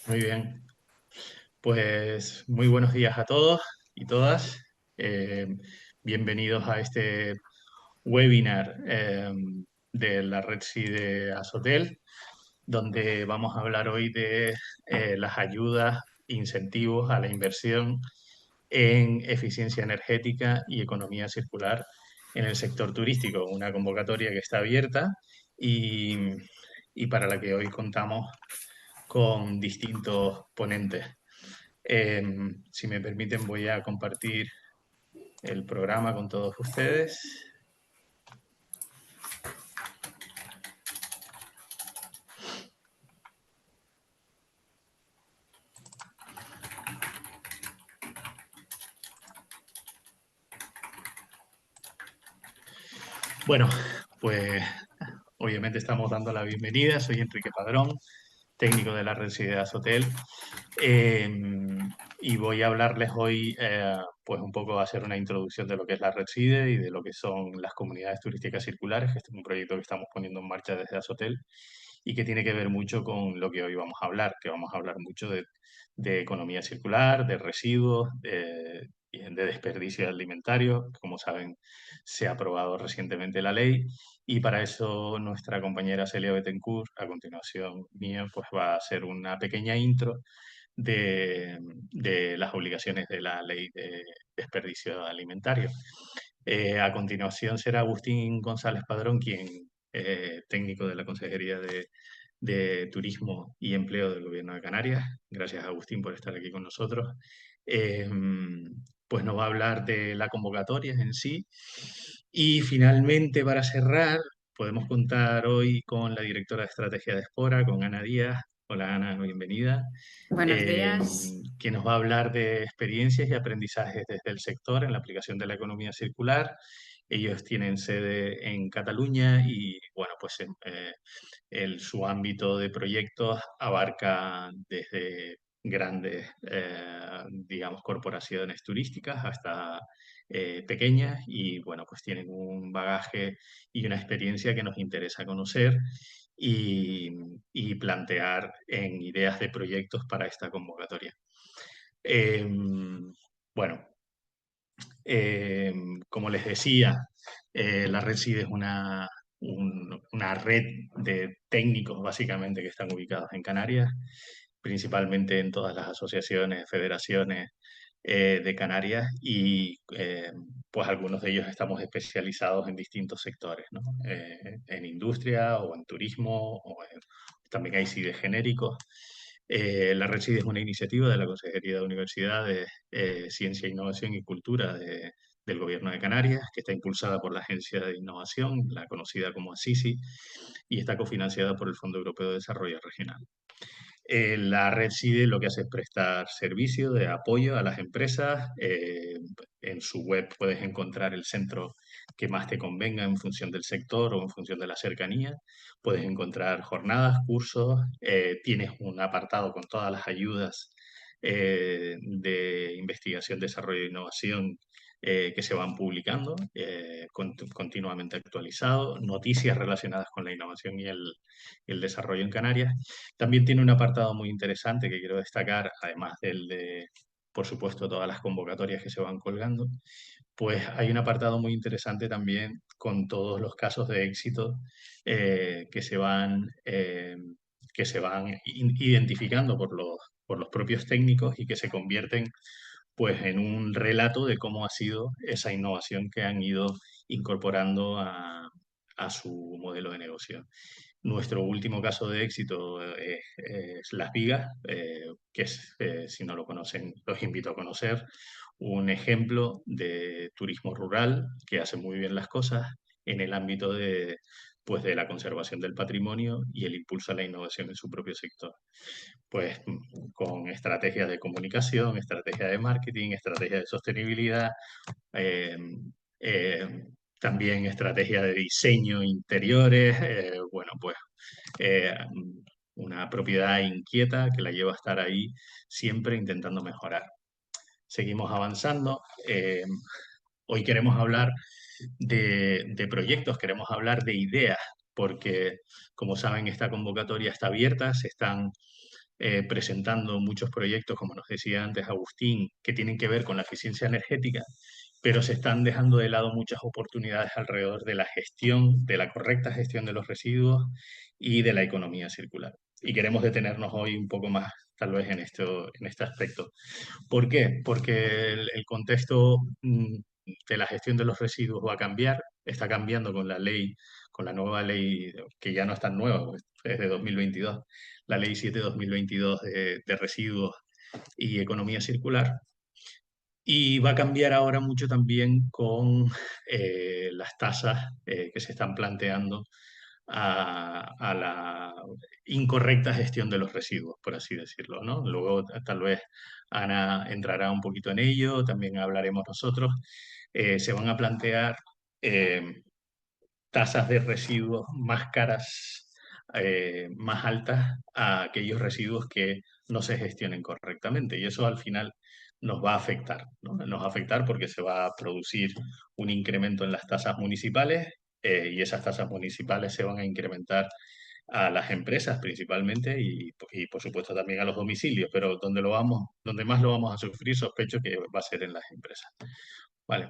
Muy bien, pues muy buenos días a todos y todas. Eh, Bienvenidos a este webinar de la red de Asotel, donde vamos a hablar hoy de las ayudas, incentivos a la inversión en eficiencia energética y economía circular en el sector turístico, una convocatoria que está abierta y, y para la que hoy contamos con distintos ponentes. Si me permiten, voy a compartir el programa con todos ustedes. Bueno, pues obviamente estamos dando la bienvenida. Soy Enrique Padrón, técnico de la Residencias Hotel, eh, y voy a hablarles hoy, pues un poco, a hacer una introducción de lo que es la Reside y de lo que son las comunidades turísticas circulares, que este es un proyecto que estamos poniendo en marcha desde Asotel y que tiene que ver mucho con lo que hoy vamos a hablar, que vamos a hablar mucho de economía circular, de residuos, de desperdicio alimentario. Como saben, se ha aprobado recientemente la ley y para eso nuestra compañera Celia Bettencourt, a continuación mía, pues va a hacer una pequeña intro de las obligaciones de la ley de desperdicio alimentario. A continuación será Agustín González Padrón, quien técnico de la Consejería de Turismo y Empleo del Gobierno de Canarias. Gracias, Agustín, por estar aquí con nosotros. Eh, pues nos va a hablar de la convocatoria en sí. Y finalmente, para cerrar, podemos contar hoy con la directora de Estrategia de Espora, con Ana Díaz. Hola, Ana, bienvenida. Buenos eh, días. que nos va a hablar de experiencias y aprendizajes desde el sector en la aplicación de la economía circular. Ellos tienen sede en Cataluña y, bueno, pues su ámbito de proyectos abarca desde grandes, digamos, corporaciones turísticas hasta pequeñas y, bueno, pues tienen un bagaje y una experiencia que nos interesa conocer y, y plantear en ideas de proyectos para esta convocatoria. Eh, bueno, eh, como les decía, la red CID es una red de técnicos básicamente que están ubicados en Canarias, principalmente en todas las asociaciones, federaciones de Canarias y pues algunos de ellos estamos especializados en distintos sectores, ¿no? En industria o en turismo, también hay CIDes genéricos. La Red CID es una iniciativa de la Consejería de Universidades, Ciencia, Innovación y Cultura del Gobierno de Canarias, que está impulsada por la Agencia de Innovación, la conocida como ASISI, y está cofinanciada por el Fondo Europeo de Desarrollo Regional. La red CIDE lo que hace es prestar servicio de apoyo a las empresas. En su web puedes encontrar el centro que más te convenga en función del sector o en función de la cercanía. Puedes encontrar jornadas, cursos. Tienes un apartado con todas las ayudas de investigación, desarrollo e innovación que se van publicando, continuamente actualizado, noticias relacionadas con la innovación y el desarrollo en Canarias. También tiene un apartado muy interesante que quiero destacar, además del de, por supuesto, todas las convocatorias que se van colgando, pues hay un apartado muy interesante también con todos los casos de éxito que se van identificando por los propios técnicos y que se convierten pues en un relato de cómo ha sido esa innovación que han ido incorporando a su modelo de negocio. Nuestro último caso de éxito es Las Vigas, que es, si no lo conocen, los invito a conocer, un ejemplo de turismo rural que hace muy bien las cosas en el ámbito pues, de la conservación del patrimonio y el impulso a la innovación en su propio sector. Pues con estrategias de comunicación, estrategias de marketing, estrategias de sostenibilidad, eh, eh, también estrategia de diseño interiores, bueno, pues eh, una propiedad inquieta que la lleva a estar ahí siempre intentando mejorar. Seguimos avanzando. Hoy queremos hablar de proyectos, queremos hablar de ideas, porque como saben esta convocatoria está abierta, se están presentando muchos proyectos, como nos decía antes Agustín, que tienen que ver con la eficiencia energética, pero se están dejando de lado muchas oportunidades alrededor de la gestión, de la correcta gestión de los residuos y de la economía circular. Y queremos detenernos hoy un poco más, tal vez, en este aspecto. ¿Por qué? Porque el contexto de la gestión de los residuos va a cambiar, está cambiando con la ley, con la nueva ley, que ya no es tan nueva, pues, es de 2022, la ley 7/2022 de residuos y economía circular. Y va a cambiar ahora mucho también con las tasas que se están planteando a la incorrecta gestión de los residuos, por así decirlo, ¿no? Luego tal vez Ana entrará un poquito en ello, también hablaremos nosotros. Se van a plantear eh, tasas de residuos más caras, más altas a aquellos residuos que no se gestionen correctamente. Y eso al final nos va a afectar, ¿no? Nos va a afectar porque se va a producir un incremento en las tasas municipales y esas tasas municipales se van a incrementar a las empresas principalmente y por supuesto también a los domicilios, pero donde más lo vamos a sufrir, sospecho que va a ser en las empresas. Vale.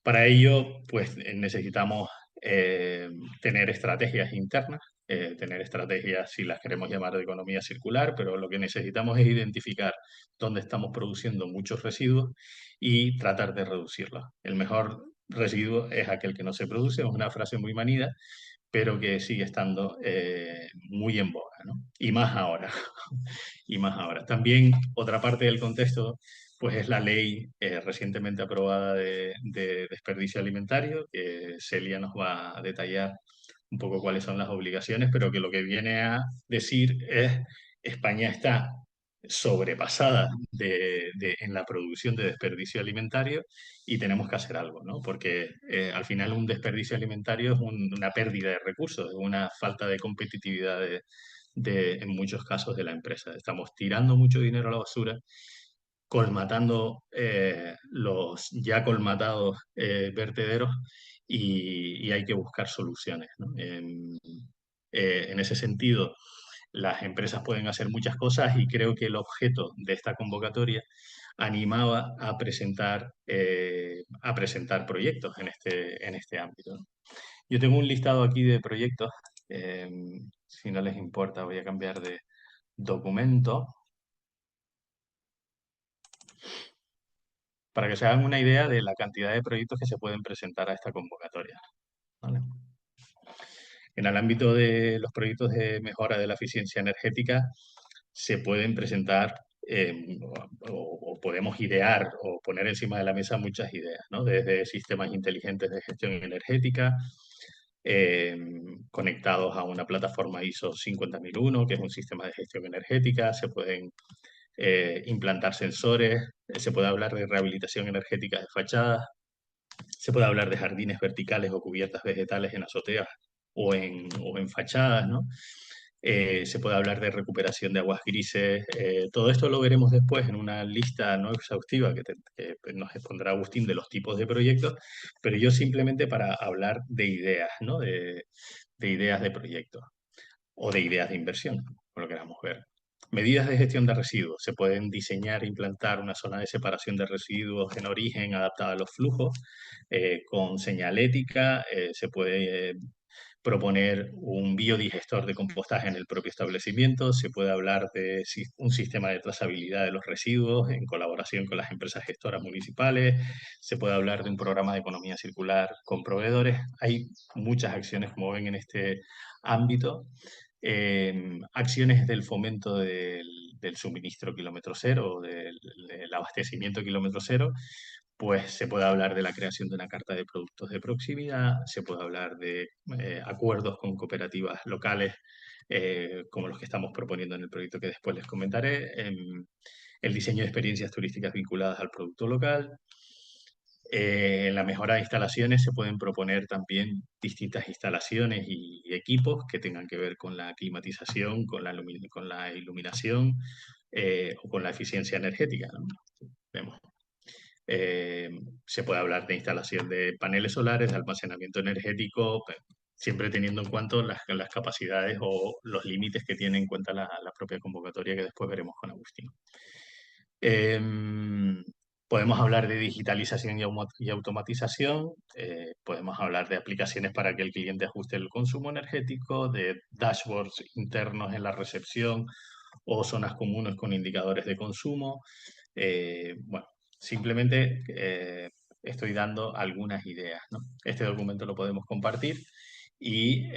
Para ello, pues necesitamos eh, tener estrategias internas, tener estrategias, si las queremos llamar de economía circular, pero lo que necesitamos es identificar dónde estamos produciendo muchos residuos y tratar de reducirlos. El mejor residuo es aquel que no se produce, es una frase muy manida, pero que sigue estando muy en boga, ¿no? Y más ahora, y más ahora. También otra parte del contexto, pues es la ley recientemente aprobada de desperdicio alimentario, que Celia nos va a detallar un poco cuáles son las obligaciones, pero que lo que viene a decir es España está sobrepasada en la producción de desperdicio alimentario y tenemos que hacer algo, ¿no? Porque al final un desperdicio alimentario es una pérdida de recursos, es una falta de competitividad en muchos casos de la empresa. Estamos tirando mucho dinero a la basura, colmatando los ya colmatados vertederos y hay que buscar soluciones, ¿no? En ese sentido, las empresas pueden hacer muchas cosas y creo que el objeto de esta convocatoria animaba a presentar proyectos en este ámbito, ¿no? Yo tengo un listado aquí de proyectos. eh, si no les importa, voy a cambiar de documento para que se hagan una idea de la cantidad de proyectos que se pueden presentar a esta convocatoria, ¿vale? En el ámbito de los proyectos de mejora de la eficiencia energética, se pueden presentar o podemos idear o poner encima de la mesa muchas ideas, ¿no? Desde sistemas inteligentes de gestión energética, eh, conectados a una plataforma ISO 50001, que es un sistema de gestión energética, se pueden implantar sensores, se puede hablar de rehabilitación energética de fachadas, se puede hablar de jardines verticales o cubiertas vegetales en azoteas o en fachadas, ¿no? Se puede hablar de recuperación de aguas grises. Todo esto lo veremos después en una lista no exhaustiva que nos expondrá Agustín de los tipos de proyectos, pero yo simplemente para hablar de ideas, ¿no? De ideas de proyectos o de ideas de inversión, como lo queramos ver. Medidas de gestión de residuos. Se pueden diseñar e implantar una zona de separación de residuos en origen adaptada a los flujos con señalética. Se puede proponer un biodigestor de compostaje en el propio establecimiento. Se puede hablar de un sistema de trazabilidad de los residuos en colaboración con las empresas gestoras municipales. Se puede hablar de un programa de economía circular con proveedores. Hay muchas acciones, como ven, en este ámbito. Acciones del fomento del suministro kilómetro cero, del abastecimiento kilómetro cero, pues se puede hablar de la creación de una carta de productos de proximidad, se puede hablar de acuerdos con cooperativas locales, como los que estamos proponiendo en el proyecto que después les comentaré, el diseño de experiencias turísticas vinculadas al producto local. En la mejora de instalaciones se pueden proponer también distintas instalaciones y equipos que tengan que ver con la climatización, con la iluminación o con la eficiencia energética, ¿no? Vemos. Se puede hablar de instalación de paneles solares, de almacenamiento energético, siempre teniendo en cuenta las capacidades o los límites que tiene en cuenta la propia convocatoria, que después veremos con Agustín. Em, Podemos hablar de digitalización y automatización, podemos hablar de aplicaciones para que el cliente ajuste el consumo energético, de dashboards internos en la recepción o zonas comunes con indicadores de consumo. Bueno, simplemente estoy dando algunas ideas, ¿no? Este documento lo podemos compartir y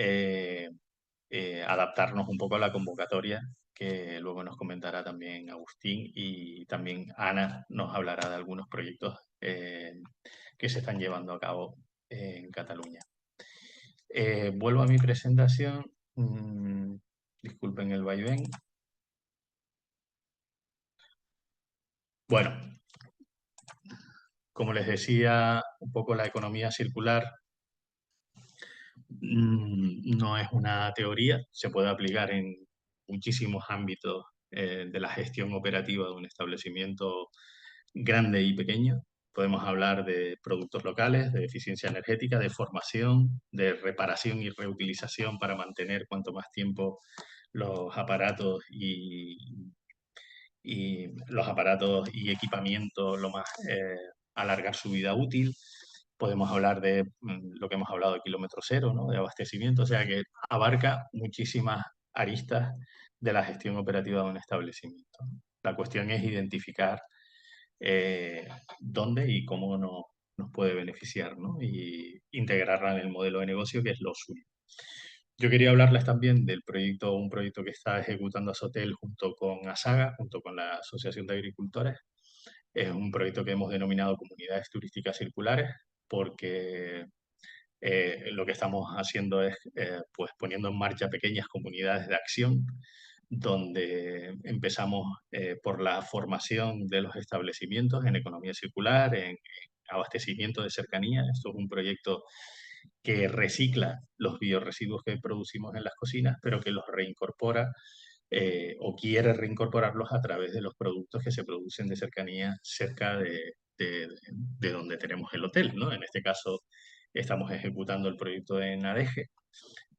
adaptarnos un poco a la convocatoria, que luego nos comentará también Agustín, y también Ana nos hablará de algunos proyectos que se están llevando a cabo en Cataluña. Vuelvo a mi presentación. Disculpen el vaivén. Bueno, como les decía, un poco la economía circular no es una teoría, se puede aplicar en muchísimos ámbitos de la gestión operativa de un establecimiento grande y pequeño. Podemos hablar de productos locales, de eficiencia energética, de formación, de reparación y reutilización para mantener cuanto más tiempo los aparatos y los aparatos y equipamiento lo más alargar su vida útil. Podemos hablar de lo que hemos hablado de kilómetro cero, ¿no? De abastecimiento, o sea que abarca muchísimas aristas de la gestión operativa de un establecimiento. La cuestión es identificar dónde y cómo nos puede beneficiar, ¿no? Y integrarla en el modelo de negocio, que es lo suyo. Yo quería hablarles también del proyecto, un proyecto que está ejecutando Asotel junto con ASAGA, junto con la Asociación de Agricultores. Es un proyecto que hemos denominado Comunidades Turísticas Circulares, porque lo que estamos haciendo es pues poniendo en marcha pequeñas comunidades de acción, donde empezamos por la formación de los establecimientos en economía circular, en abastecimiento de cercanía. Esto es un proyecto que recicla los biorresiduos que producimos en las cocinas, pero que los reincorpora o quiere reincorporarlos a través de los productos que se producen de cercanía cerca de donde tenemos el hotel, ¿no? En este caso, estamos ejecutando el proyecto en Adeje.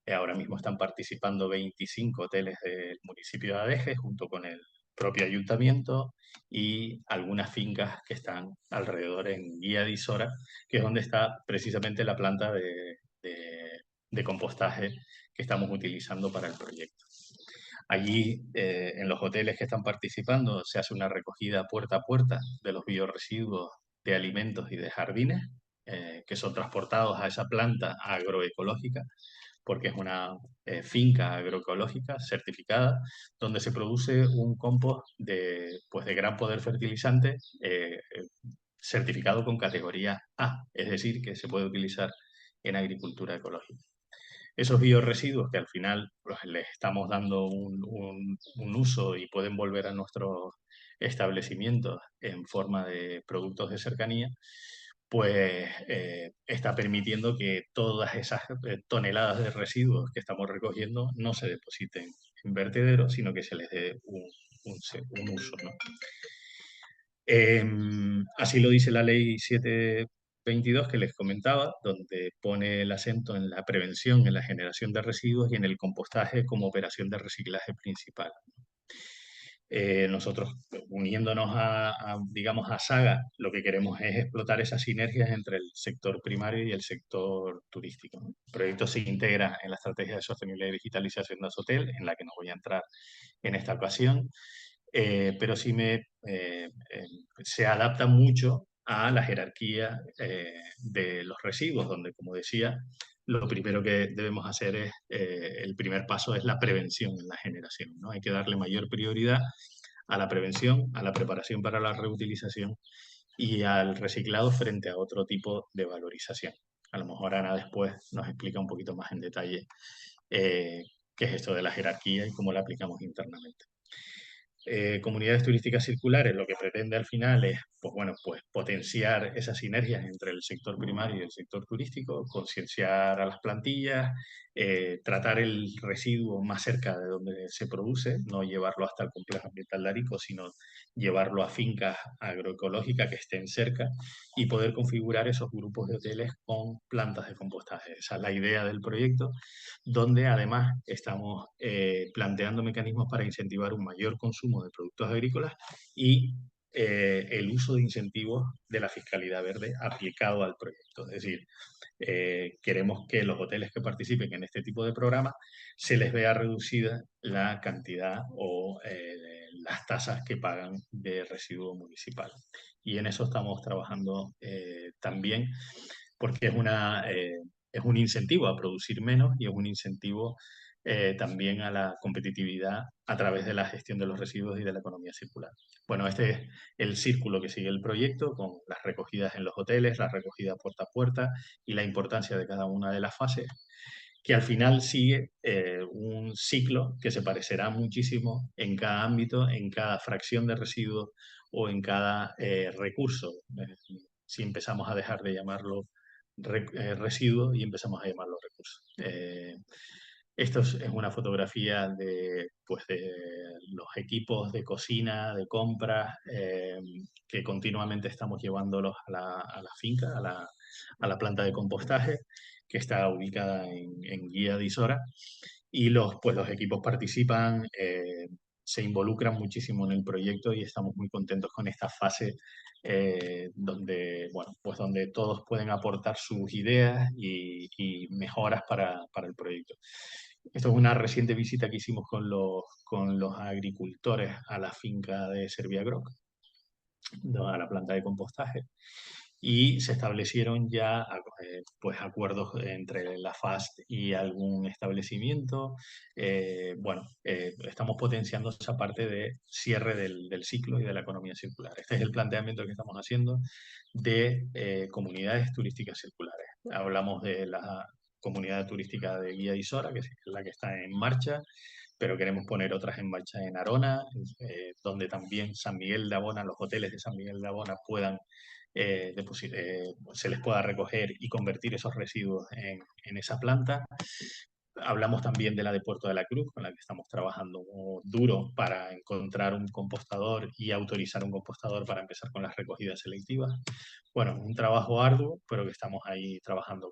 Ahora mismo están participando 25 hoteles del municipio de Adeje junto con el propio ayuntamiento y algunas fincas que están alrededor en Guía de Isora, que es donde está precisamente la planta de compostaje que estamos utilizando para el proyecto. Allí, en los hoteles que están participando, se hace una recogida puerta a puerta de los biorresiduos de alimentos y de jardines, que son transportados a esa planta agroecológica, porque es una finca agroecológica certificada, donde se produce un compost pues de gran poder fertilizante, certificado con categoría A, es decir, que se puede utilizar en agricultura ecológica. Esos biorresiduos que al final pues, les estamos dando un uso y pueden volver a nuestros establecimientos en forma de productos de cercanía, pues está permitiendo que todas esas toneladas de residuos que estamos recogiendo no se depositen en vertederos, sino que se les dé un uso, ¿no? Así lo dice la ley 722 que les comentaba, donde pone el acento en la prevención, en la generación de residuos y en el compostaje como operación de reciclaje principal. Nosotros, uniéndonos digamos, a Saga, lo que queremos es explotar esas sinergias entre el sector primario y el sector turístico, ¿no? El proyecto se integra en la estrategia de sostenibilidad y digitalización de Asotel, en la que no voy a entrar en esta ocasión, pero sí se adapta mucho a la jerarquía de los residuos, donde, como decía, lo primero que debemos hacer es, el primer paso es la prevención en la generación, ¿no? Hay que darle mayor prioridad a la prevención, a la preparación para la reutilización y al reciclado frente a otro tipo de valorización. A lo mejor Ana después nos explica un poquito más en detalle qué es esto de la jerarquía y cómo la aplicamos internamente. Comunidades turísticas circulares lo que pretende al final es, pues bueno, pues potenciar esas sinergias entre el sector primario y el sector turístico, concienciar a las plantillas, tratar el residuo más cerca de donde se produce, no llevarlo hasta el complejo ambiental de Arico, sino llevarlo a fincas agroecológicas que estén cerca y poder configurar esos grupos de hoteles con plantas de compostaje. Esa es la idea del proyecto, donde además estamos planteando mecanismos para incentivar un mayor consumo de productos agrícolas y el uso de incentivos de la fiscalidad verde aplicado al proyecto. Es decir, queremos que los hoteles que participen en este tipo de programas se les vea reducida la cantidad o las tasas que pagan de residuo municipal. Y en eso estamos trabajando también, porque es un incentivo a producir menos y es un incentivo también a la competitividad a través de la gestión de los residuos y de la economía circular. Bueno, este es el círculo que sigue el proyecto, con las recogidas en los hoteles, la recogida puerta a puerta y la importancia de cada una de las fases, que al final sigue un ciclo que se parecerá muchísimo en cada ámbito, en cada fracción de residuos o en cada recurso. Si empezamos a dejar de llamarlo residuo y empezamos a llamarlo recurso. Esto es una fotografía de, pues, de los equipos de cocina, de compras, que continuamente estamos llevándolos a la finca, a la planta de compostaje, que está ubicada en Guía de Isora. Y pues, los equipos participan, se involucran muchísimo en el proyecto y estamos muy contentos con esta fase donde, bueno, pues donde todos pueden aportar sus ideas y mejoras para el proyecto. Esto es una reciente visita que hicimos con los agricultores a la finca de Serviagroc, a la planta de compostaje, y se establecieron ya pues acuerdos entre la FAST y algún establecimiento. Bueno, estamos potenciando esa parte de cierre del ciclo y de la economía circular. Este es el planteamiento que estamos haciendo de comunidades turísticas circulares. Hablamos de la comunidad turística de Guía Isora, que es la que está en marcha, pero queremos poner otras en marcha en Arona, donde también San Miguel de Abona, los hoteles de San Miguel de Abona puedan se les pueda recoger y convertir esos residuos en esa planta. Hablamos también de la de Puerto de la Cruz, con la que estamos trabajando duro para encontrar un compostador y autorizar un compostador para empezar con las recogidas selectivas. Bueno, un trabajo arduo, pero que estamos ahí trabajando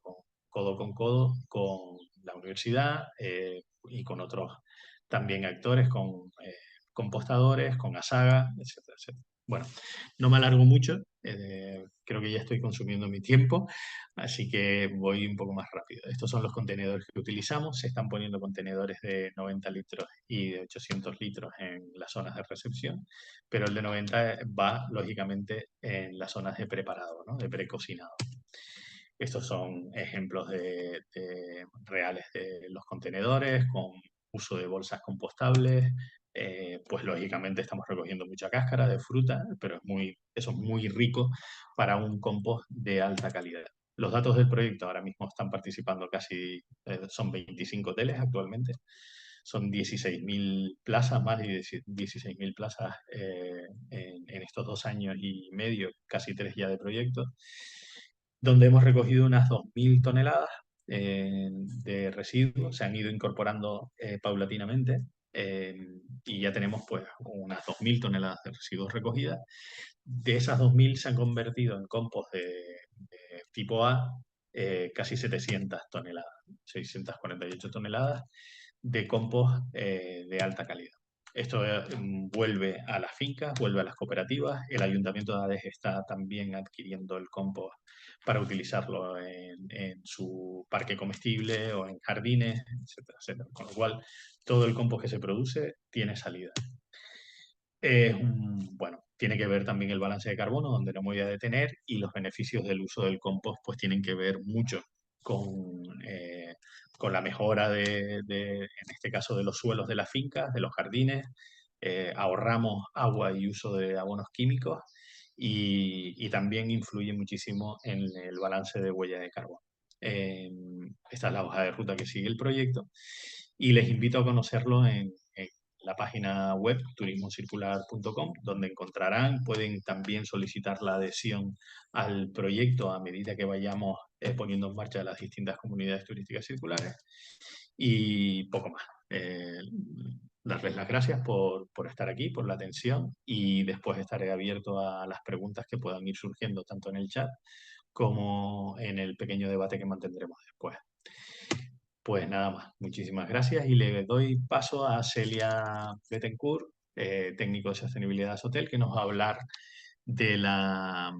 codo con codo con la universidad y con otros también actores, con compostadores, con ASAGA, etcétera, etcétera. Bueno, no me alargo mucho, creo que ya estoy consumiendo mi tiempo, así que voy un poco más rápido. Estos son los contenedores que utilizamos. Se están poniendo contenedores de 90 litros y de 800 litros en las zonas de recepción, pero el de 90 va, lógicamente, en las zonas de preparado, ¿no? De precocinado. Estos son ejemplos reales de los contenedores con uso de bolsas compostables. Pues lógicamente estamos recogiendo mucha cáscara de fruta, pero eso es muy rico para un compost de alta calidad. Los datos del proyecto ahora mismo están participando son 25 hoteles actualmente, son 16.000 plazas, más de 16.000 plazas en estos 2 años y medio, casi 3 ya de proyecto, donde hemos recogido unas 2.000 toneladas de residuos, se han ido incorporando paulatinamente eh, y ya tenemos pues unas 2.000 toneladas de residuos recogidas. De esas 2.000 se han convertido en compost de tipo A casi 700 toneladas, 648 toneladas de compost de alta calidad. Esto vuelve a las fincas, vuelve a las cooperativas. El Ayuntamiento de Ades está también adquiriendo el compost para utilizarlo en su parque comestible o en jardines, etcétera, etcétera. Con lo cual, todo el compost que se produce tiene salida. Bueno, tiene que ver también el balance de carbono, donde no me voy a detener, y los beneficios del uso del compost pues tienen que ver mucho con la mejora en este caso, de los suelos de las fincas, de los jardines. Ahorramos agua y uso de abonos químicos y también influye muchísimo en el balance de huella de carbono. Esta es la hoja de ruta que sigue el proyecto y les invito a conocerlo en la página web turismocircular.com, donde pueden también solicitar la adhesión al proyecto a medida que vayamos poniendo en marcha las distintas comunidades turísticas circulares y poco más. darles las gracias por estar aquí, por la atención y después estaré abierto a las preguntas que puedan ir surgiendo tanto en el chat como en el pequeño debate que mantendremos después. Pues nada más, muchísimas gracias y le doy paso a Celia Bettencourt, técnico de sostenibilidad de Sotel, que nos va a hablar de la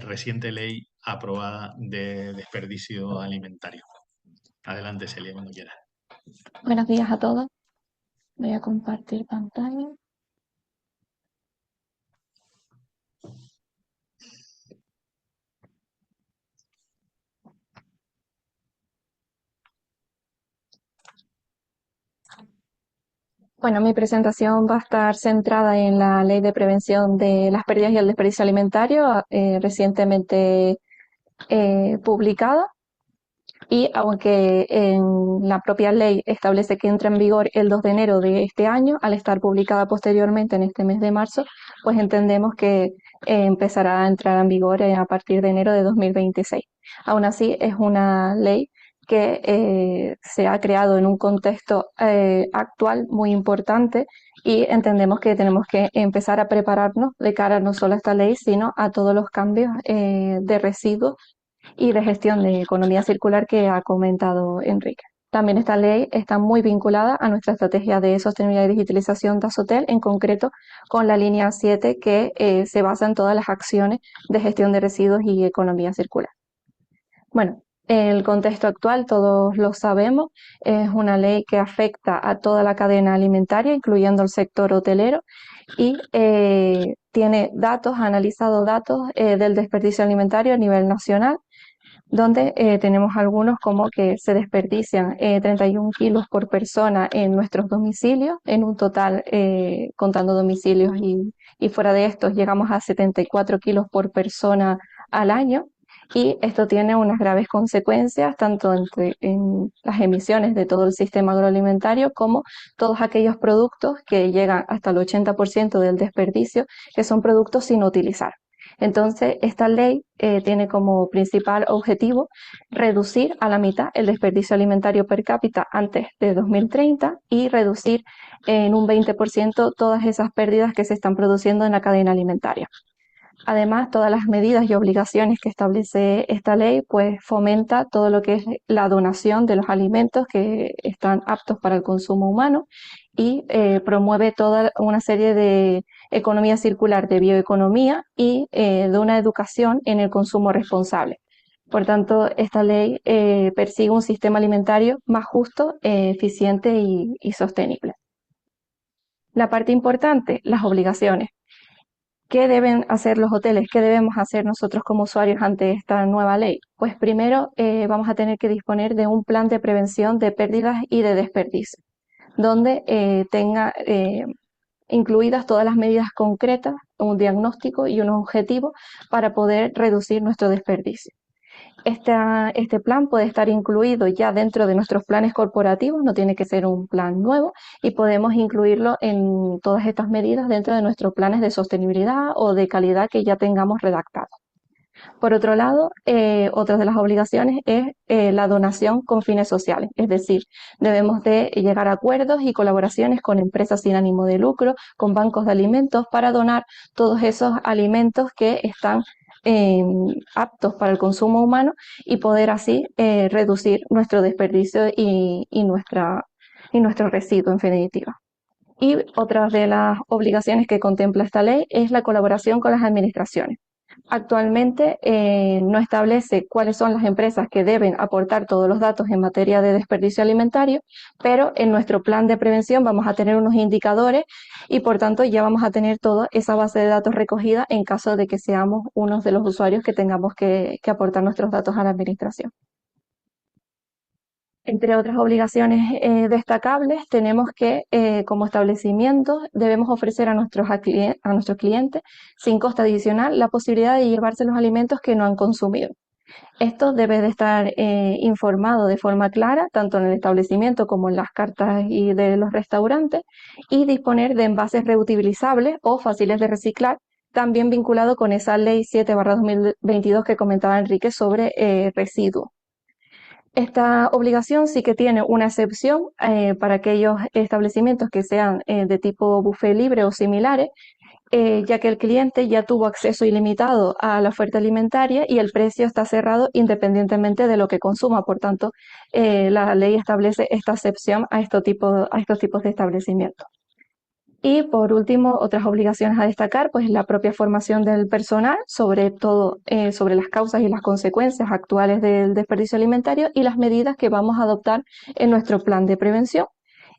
reciente ley aprobada de desperdicio alimentario. Adelante, Celia, cuando quieras. Buenos días a todos. Voy a compartir pantalla. Bueno, mi presentación va a estar centrada en la Ley de Prevención de las Pérdidas y el Desperdicio Alimentario, recientemente publicada. Y aunque en la propia ley establece que entra en vigor el 2 de enero de este año, al estar publicada posteriormente en este mes de marzo, pues entendemos que empezará a entrar en vigor a partir de enero de 2026. Aún así, es una ley que se ha creado en un contexto actual muy importante y entendemos que tenemos que empezar a prepararnos de cara no solo a esta ley, sino a todos los cambios de residuos y de gestión de economía circular que ha comentado Enrique. También esta ley está muy vinculada a nuestra estrategia de sostenibilidad y digitalización de Azotel, en concreto con la línea 7 que se basa en todas las acciones de gestión de residuos y economía circular. Bueno, el contexto actual, todos lo sabemos, es una ley que afecta a toda la cadena alimentaria, incluyendo el sector hotelero, y tiene datos, ha analizado datos del desperdicio alimentario a nivel nacional, donde tenemos algunos como que se desperdician 31 kilos por persona en nuestros domicilios, en un total, contando domicilios y fuera de estos, llegamos a 74 kilos por persona al año. Y esto tiene unas graves consecuencias tanto en las emisiones de todo el sistema agroalimentario como todos aquellos productos que llegan hasta el 80% del desperdicio, que son productos sin utilizar. Entonces, esta ley tiene como principal objetivo reducir a la mitad el desperdicio alimentario per cápita antes de 2030 y reducir en un 20% todas esas pérdidas que se están produciendo en la cadena alimentaria. Además, todas las medidas y obligaciones que establece esta ley, pues fomenta todo lo que es la donación de los alimentos que están aptos para el consumo humano y promueve toda una serie de economía circular, de bioeconomía y de una educación en el consumo responsable. Por tanto, esta ley persigue un sistema alimentario más justo, eficiente y sostenible. La parte importante, las obligaciones. ¿Qué deben hacer los hoteles? ¿Qué debemos hacer nosotros como usuarios ante esta nueva ley? Pues primero vamos a tener que disponer de un plan de prevención de pérdidas y de desperdicio, donde tenga incluidas todas las medidas concretas, un diagnóstico y un objetivo para poder reducir nuestro desperdicio. Este plan puede estar incluido ya dentro de nuestros planes corporativos, no tiene que ser un plan nuevo, y podemos incluirlo en todas estas medidas dentro de nuestros planes de sostenibilidad o de calidad que ya tengamos redactados. Por otro lado, otra de las obligaciones es la donación con fines sociales, es decir, debemos de llegar a acuerdos y colaboraciones con empresas sin ánimo de lucro, con bancos de alimentos para donar todos esos alimentos que están aptos para el consumo humano y poder así reducir nuestro desperdicio y nuestro residuo en definitiva. Y otra de las obligaciones que contempla esta ley es la colaboración con las administraciones. Actualmente no establece cuáles son las empresas que deben aportar todos los datos en materia de desperdicio alimentario, pero en nuestro plan de prevención vamos a tener unos indicadores y por tanto ya vamos a tener toda esa base de datos recogida en caso de que seamos unos de los usuarios que tengamos que aportar nuestros datos a la administración. Entre otras obligaciones destacables, tenemos que, como establecimientos, debemos ofrecer a nuestros clientes, sin coste adicional, la posibilidad de llevarse los alimentos que no han consumido. Esto debe de estar informado de forma clara, tanto en el establecimiento como en las cartas y de los restaurantes, y disponer de envases reutilizables o fáciles de reciclar, también vinculado con esa ley 7/2022 que comentaba Enrique sobre residuos. Esta obligación sí que tiene una excepción para aquellos establecimientos que sean de tipo buffet libre o similares, ya que el cliente ya tuvo acceso ilimitado a la oferta alimentaria y el precio está cerrado independientemente de lo que consuma. Por tanto, la ley establece esta excepción a estos tipos de establecimientos. Y por último, otras obligaciones a destacar, pues la propia formación del personal, sobre todo sobre las causas y las consecuencias actuales del desperdicio alimentario y las medidas que vamos a adoptar en nuestro plan de prevención.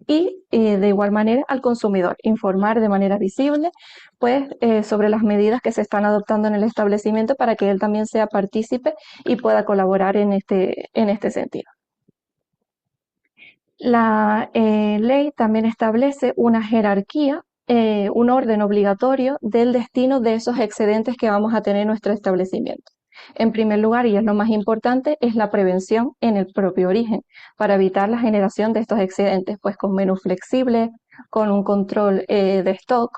Y de igual manera al consumidor, informar de manera visible pues, sobre las medidas que se están adoptando en el establecimiento para que él también sea partícipe y pueda colaborar en este sentido. La ley también establece una jerarquía, un orden obligatorio del destino de esos excedentes que vamos a tener en nuestro establecimiento. En primer lugar, y es lo más importante, es la prevención en el propio origen, para evitar la generación de estos excedentes, pues con menús flexibles, con un control de stock,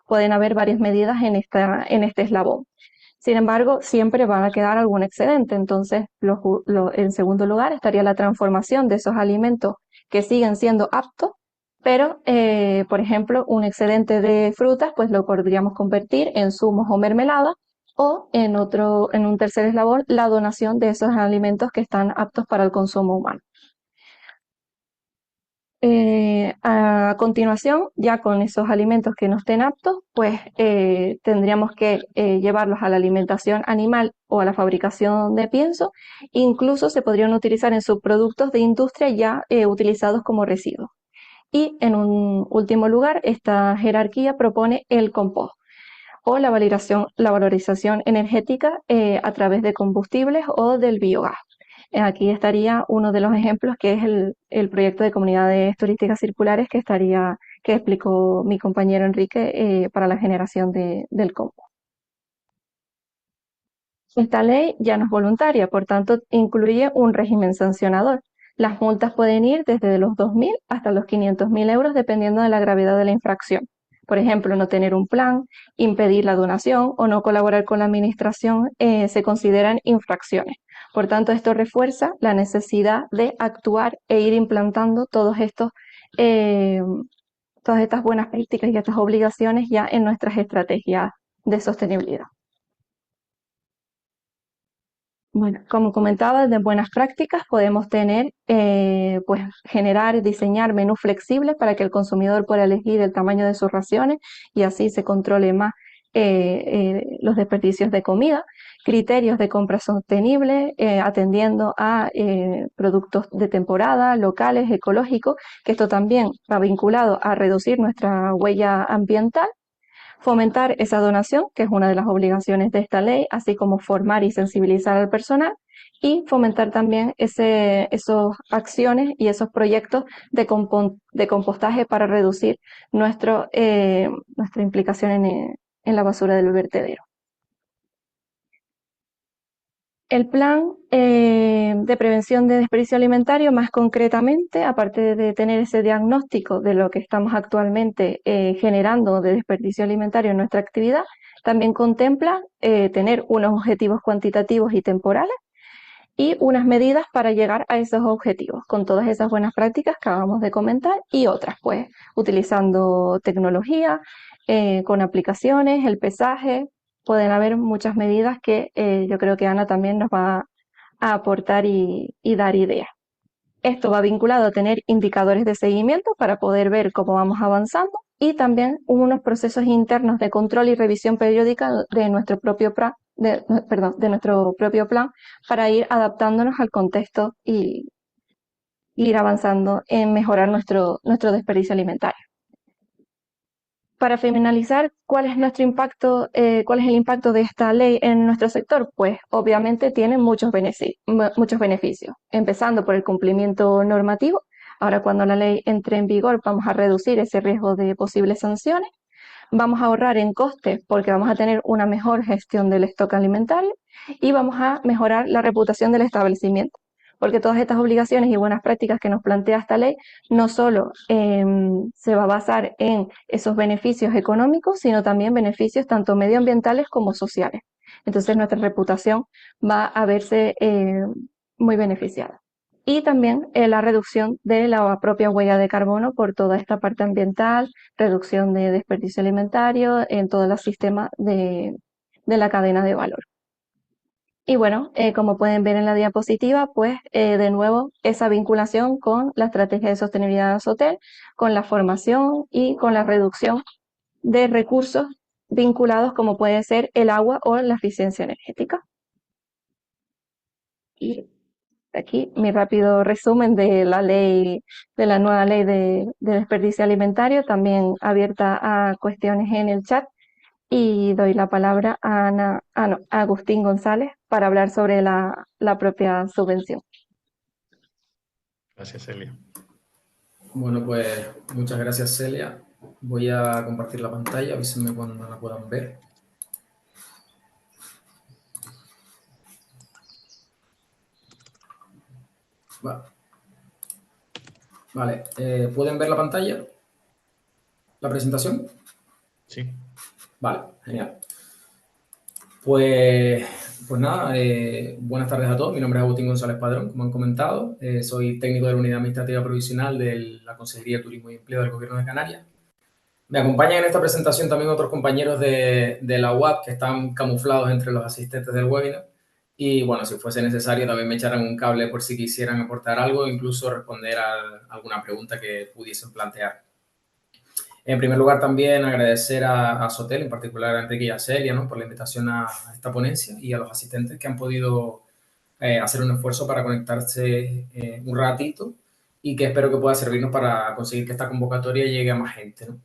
pueden haber varias medidas en este eslabón. Sin embargo, siempre van a quedar algún excedente. Entonces, en segundo lugar, estaría la transformación de esos alimentos que siguen siendo aptos, pero, por ejemplo, un excedente de frutas, pues lo podríamos convertir en zumos o mermeladas, o en un tercer eslabón, la donación de esos alimentos que están aptos para el consumo humano. A continuación, ya con esos alimentos que no estén aptos, pues tendríamos que llevarlos a la alimentación animal o a la fabricación de pienso. Incluso se podrían utilizar en subproductos de industria ya utilizados como residuos. Y en un último lugar, esta jerarquía propone el compost o la valorización energética a través de combustibles o del biogás. Aquí estaría uno de los ejemplos que es el proyecto de comunidades turísticas circulares que explicó mi compañero Enrique para la generación del compost. Esta ley ya no es voluntaria, por tanto incluye un régimen sancionador. Las multas pueden ir desde los 2.000 hasta los 500.000 euros dependiendo de la gravedad de la infracción. Por ejemplo, no tener un plan, impedir la donación o no colaborar con la administración se consideran infracciones. Por tanto, esto refuerza la necesidad de actuar e ir implantando eh, todas estas buenas prácticas y estas obligaciones ya en nuestras estrategias de sostenibilidad. Bueno, como comentaba, de buenas prácticas podemos tener, pues generar, diseñar menús flexibles para que el consumidor pueda elegir el tamaño de sus raciones y así se controle más los desperdicios de comida, criterios de compra sostenible, atendiendo a productos de temporada, locales, ecológicos, que esto también va vinculado a reducir nuestra huella ambiental. Fomentar esa donación, que es una de las obligaciones de esta ley, así como formar y sensibilizar al personal y fomentar también esas acciones y esos proyectos de compostaje para reducir nuestra implicación en la basura del vertedero. El plan de prevención de desperdicio alimentario, más concretamente, aparte de tener ese diagnóstico de lo que estamos actualmente generando de desperdicio alimentario en nuestra actividad, también contempla tener unos objetivos cuantitativos y temporales y unas medidas para llegar a esos objetivos, con todas esas buenas prácticas que acabamos de comentar y otras, pues, utilizando tecnología, con aplicaciones, el pesaje. Pueden haber muchas medidas que yo creo que Ana también nos va a aportar y dar ideas. Esto va vinculado a tener indicadores de seguimiento para poder ver cómo vamos avanzando y también unos procesos internos de control y revisión periódica de nuestro propio plan, de nuestro propio plan para ir adaptándonos al contexto y ir avanzando en mejorar nuestro desperdicio alimentario. Para finalizar, ¿cuál es nuestro impacto, cuál es el impacto de esta ley en nuestro sector? Pues obviamente tiene muchos beneficios, empezando por el cumplimiento normativo. Ahora cuando la ley entre en vigor vamos a reducir ese riesgo de posibles sanciones, vamos a ahorrar en costes porque vamos a tener una mejor gestión del stock alimentario y vamos a mejorar la reputación del establecimiento porque todas estas obligaciones y buenas prácticas que nos plantea esta ley no solo se va a basar en esos beneficios económicos, sino también beneficios tanto medioambientales como sociales. Entonces nuestra reputación va a verse muy beneficiada. y también la reducción de la propia huella de carbono por toda esta parte ambiental, reducción de desperdicio alimentario en todo el sistema de la cadena de valor. Y bueno, como pueden ver en la diapositiva, pues de nuevo esa vinculación con la estrategia de sostenibilidad de Azotel, con la formación y con la reducción de recursos vinculados como puede ser el agua o la eficiencia energética. Y aquí mi rápido resumen de la ley, de la nueva ley de desperdicio alimentario, también abierta a cuestiones en el chat. Y doy la palabra a, a Agustín González para hablar sobre la propia subvención. Gracias, Celia. Bueno, pues muchas gracias, Celia. Voy a compartir la pantalla, avísenme cuando la puedan ver. Vale, ¿pueden ver la pantalla? ¿La presentación? Sí. Vale, genial. Pues nada, buenas tardes a todos. Mi nombre es Agustín González Padrón, como han comentado. Soy técnico de la Unidad Administrativa Provisional de la Consejería de Turismo y Empleo del Gobierno de Canarias. Me acompañan en esta presentación también otros compañeros de la UAP que están camuflados entre los asistentes del webinar. Y bueno, si fuese necesario también me echarán un cable por si quisieran aportar algo o incluso responder a alguna pregunta que pudiesen plantear. En primer lugar, también agradecer a Sotel, en particular a Enrique y a Celia, ¿no?, por la invitación a esta ponencia y a los asistentes que han podido hacer un esfuerzo para conectarse un ratito y que espero que pueda servirnos para conseguir que esta convocatoria llegue a más gente, ¿no?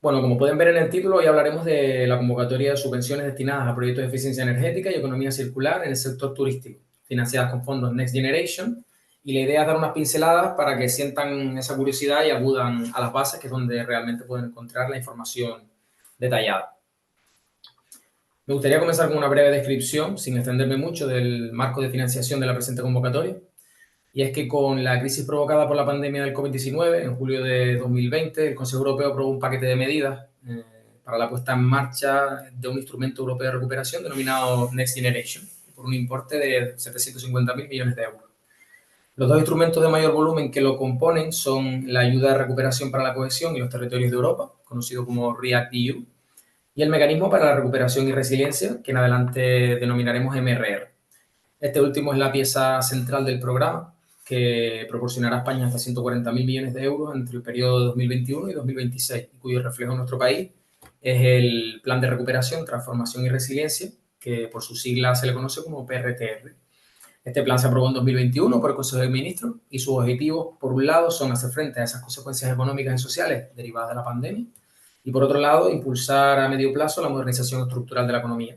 Bueno, como pueden ver en el título, hoy hablaremos de la convocatoria de subvenciones destinadas a proyectos de eficiencia energética y economía circular en el sector turístico, financiadas con fondos Next Generation. Y la idea es dar unas pinceladas para que sientan esa curiosidad y acudan a las bases, que es donde realmente pueden encontrar la información detallada. Me gustaría comenzar con una breve descripción, sin extenderme mucho, del marco de financiación de la presente convocatoria. Y es que con la crisis provocada por la pandemia del COVID-19, en julio de 2020, el Consejo Europeo aprobó un paquete de medidas para la puesta en marcha de un instrumento europeo de recuperación denominado Next Generation, por un importe de 750.000 millones de euros. Los dos instrumentos de mayor volumen que lo componen son la ayuda de recuperación para la cohesión y los territorios de Europa, conocido como REACT-EU, y el mecanismo para la recuperación y resiliencia, que en adelante denominaremos MRR. Este último es la pieza central del programa, que proporcionará a España hasta 140.000 millones de euros entre el periodo de 2021 y 2026, cuyo reflejo en nuestro país es el Plan de Recuperación, Transformación y Resiliencia, que por su sigla se le conoce como PRTR. Este plan se aprobó en 2021 por el Consejo de Ministros y sus objetivos, por un lado, son hacer frente a esas consecuencias económicas y sociales derivadas de la pandemia y, por otro lado, impulsar a medio plazo la modernización estructural de la economía.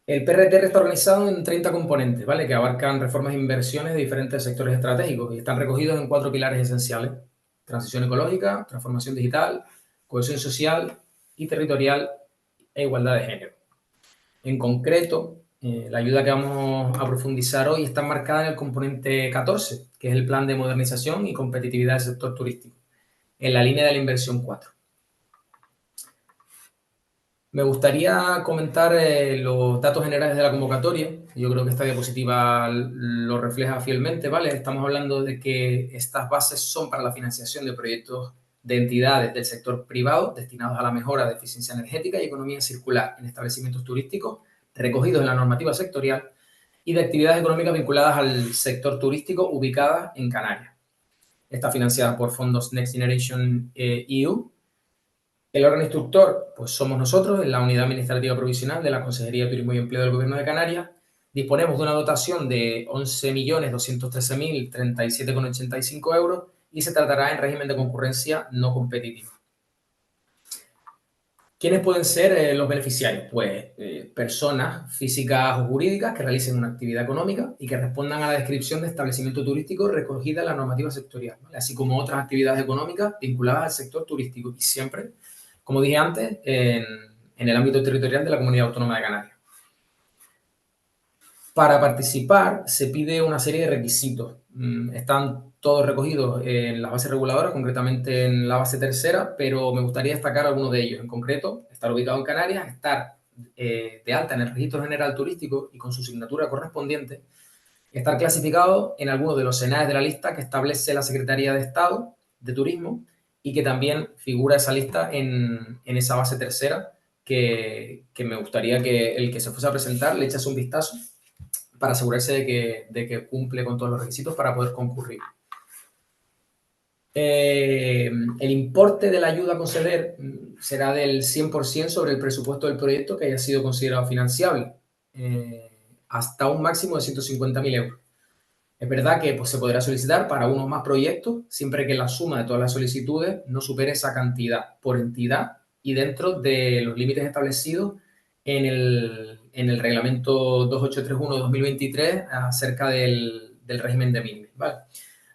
El PRTR está organizado en 30 componentes, ¿vale?, que abarcan reformas e inversiones de diferentes sectores estratégicos y están recogidos en 4 pilares esenciales: transición ecológica, transformación digital, cohesión social y territorial e igualdad de género. En concreto, la ayuda que vamos a profundizar hoy está marcada en el componente 14, que es el Plan de Modernización y Competitividad del Sector Turístico, en la línea de la inversión 4. Me gustaría comentar los datos generales de la convocatoria. Yo creo que esta diapositiva lo refleja fielmente, ¿vale? Estamos hablando de que estas bases son para la financiación de proyectos de entidades del sector privado destinados a la mejora de eficiencia energética y economía circular en establecimientos turísticos recogidos en la normativa sectorial y de actividades económicas vinculadas al sector turístico ubicadas en Canarias. Está financiada por fondos Next Generation EU. El órgano instructor, pues somos nosotros, en la Unidad Administrativa Provisional de la Consejería de Turismo y Empleo del Gobierno de Canarias. Disponemos de una dotación de 11.213.037,85 euros y se tratará en régimen de concurrencia no competitivo. ¿Quiénes pueden ser los beneficiarios? Pues personas físicas o jurídicas que realicen una actividad económica y que respondan a la descripción de establecimiento turístico recogida en la normativa sectorial, ¿vale?, así como otras actividades económicas vinculadas al sector turístico y siempre, como dije antes, en el ámbito territorial de la Comunidad Autónoma de Canarias. Para participar se pide una serie de requisitos. Están todos recogidos en la base reguladora, concretamente en la base tercera, pero me gustaría destacar algunos de ellos. En concreto, estar ubicado en Canarias, estar de alta en el Registro General Turístico y con su signatura correspondiente, estar clasificado en alguno de los SENAES de la lista que establece la Secretaría de Estado de Turismo y que también figura esa lista en esa base tercera que me gustaría que el que se fuese a presentar le echase un vistazo para asegurarse de que cumple con todos los requisitos para poder concurrir. El importe de la ayuda a conceder será del 100% sobre el presupuesto del proyecto que haya sido considerado financiable, hasta un máximo de 150.000 euros. Es verdad que pues, se podrá solicitar para uno o más proyectos siempre que la suma de todas las solicitudes no supere esa cantidad por entidad y dentro de los límites establecidos en el reglamento 2831-2023 acerca del régimen de mínimos, ¿vale?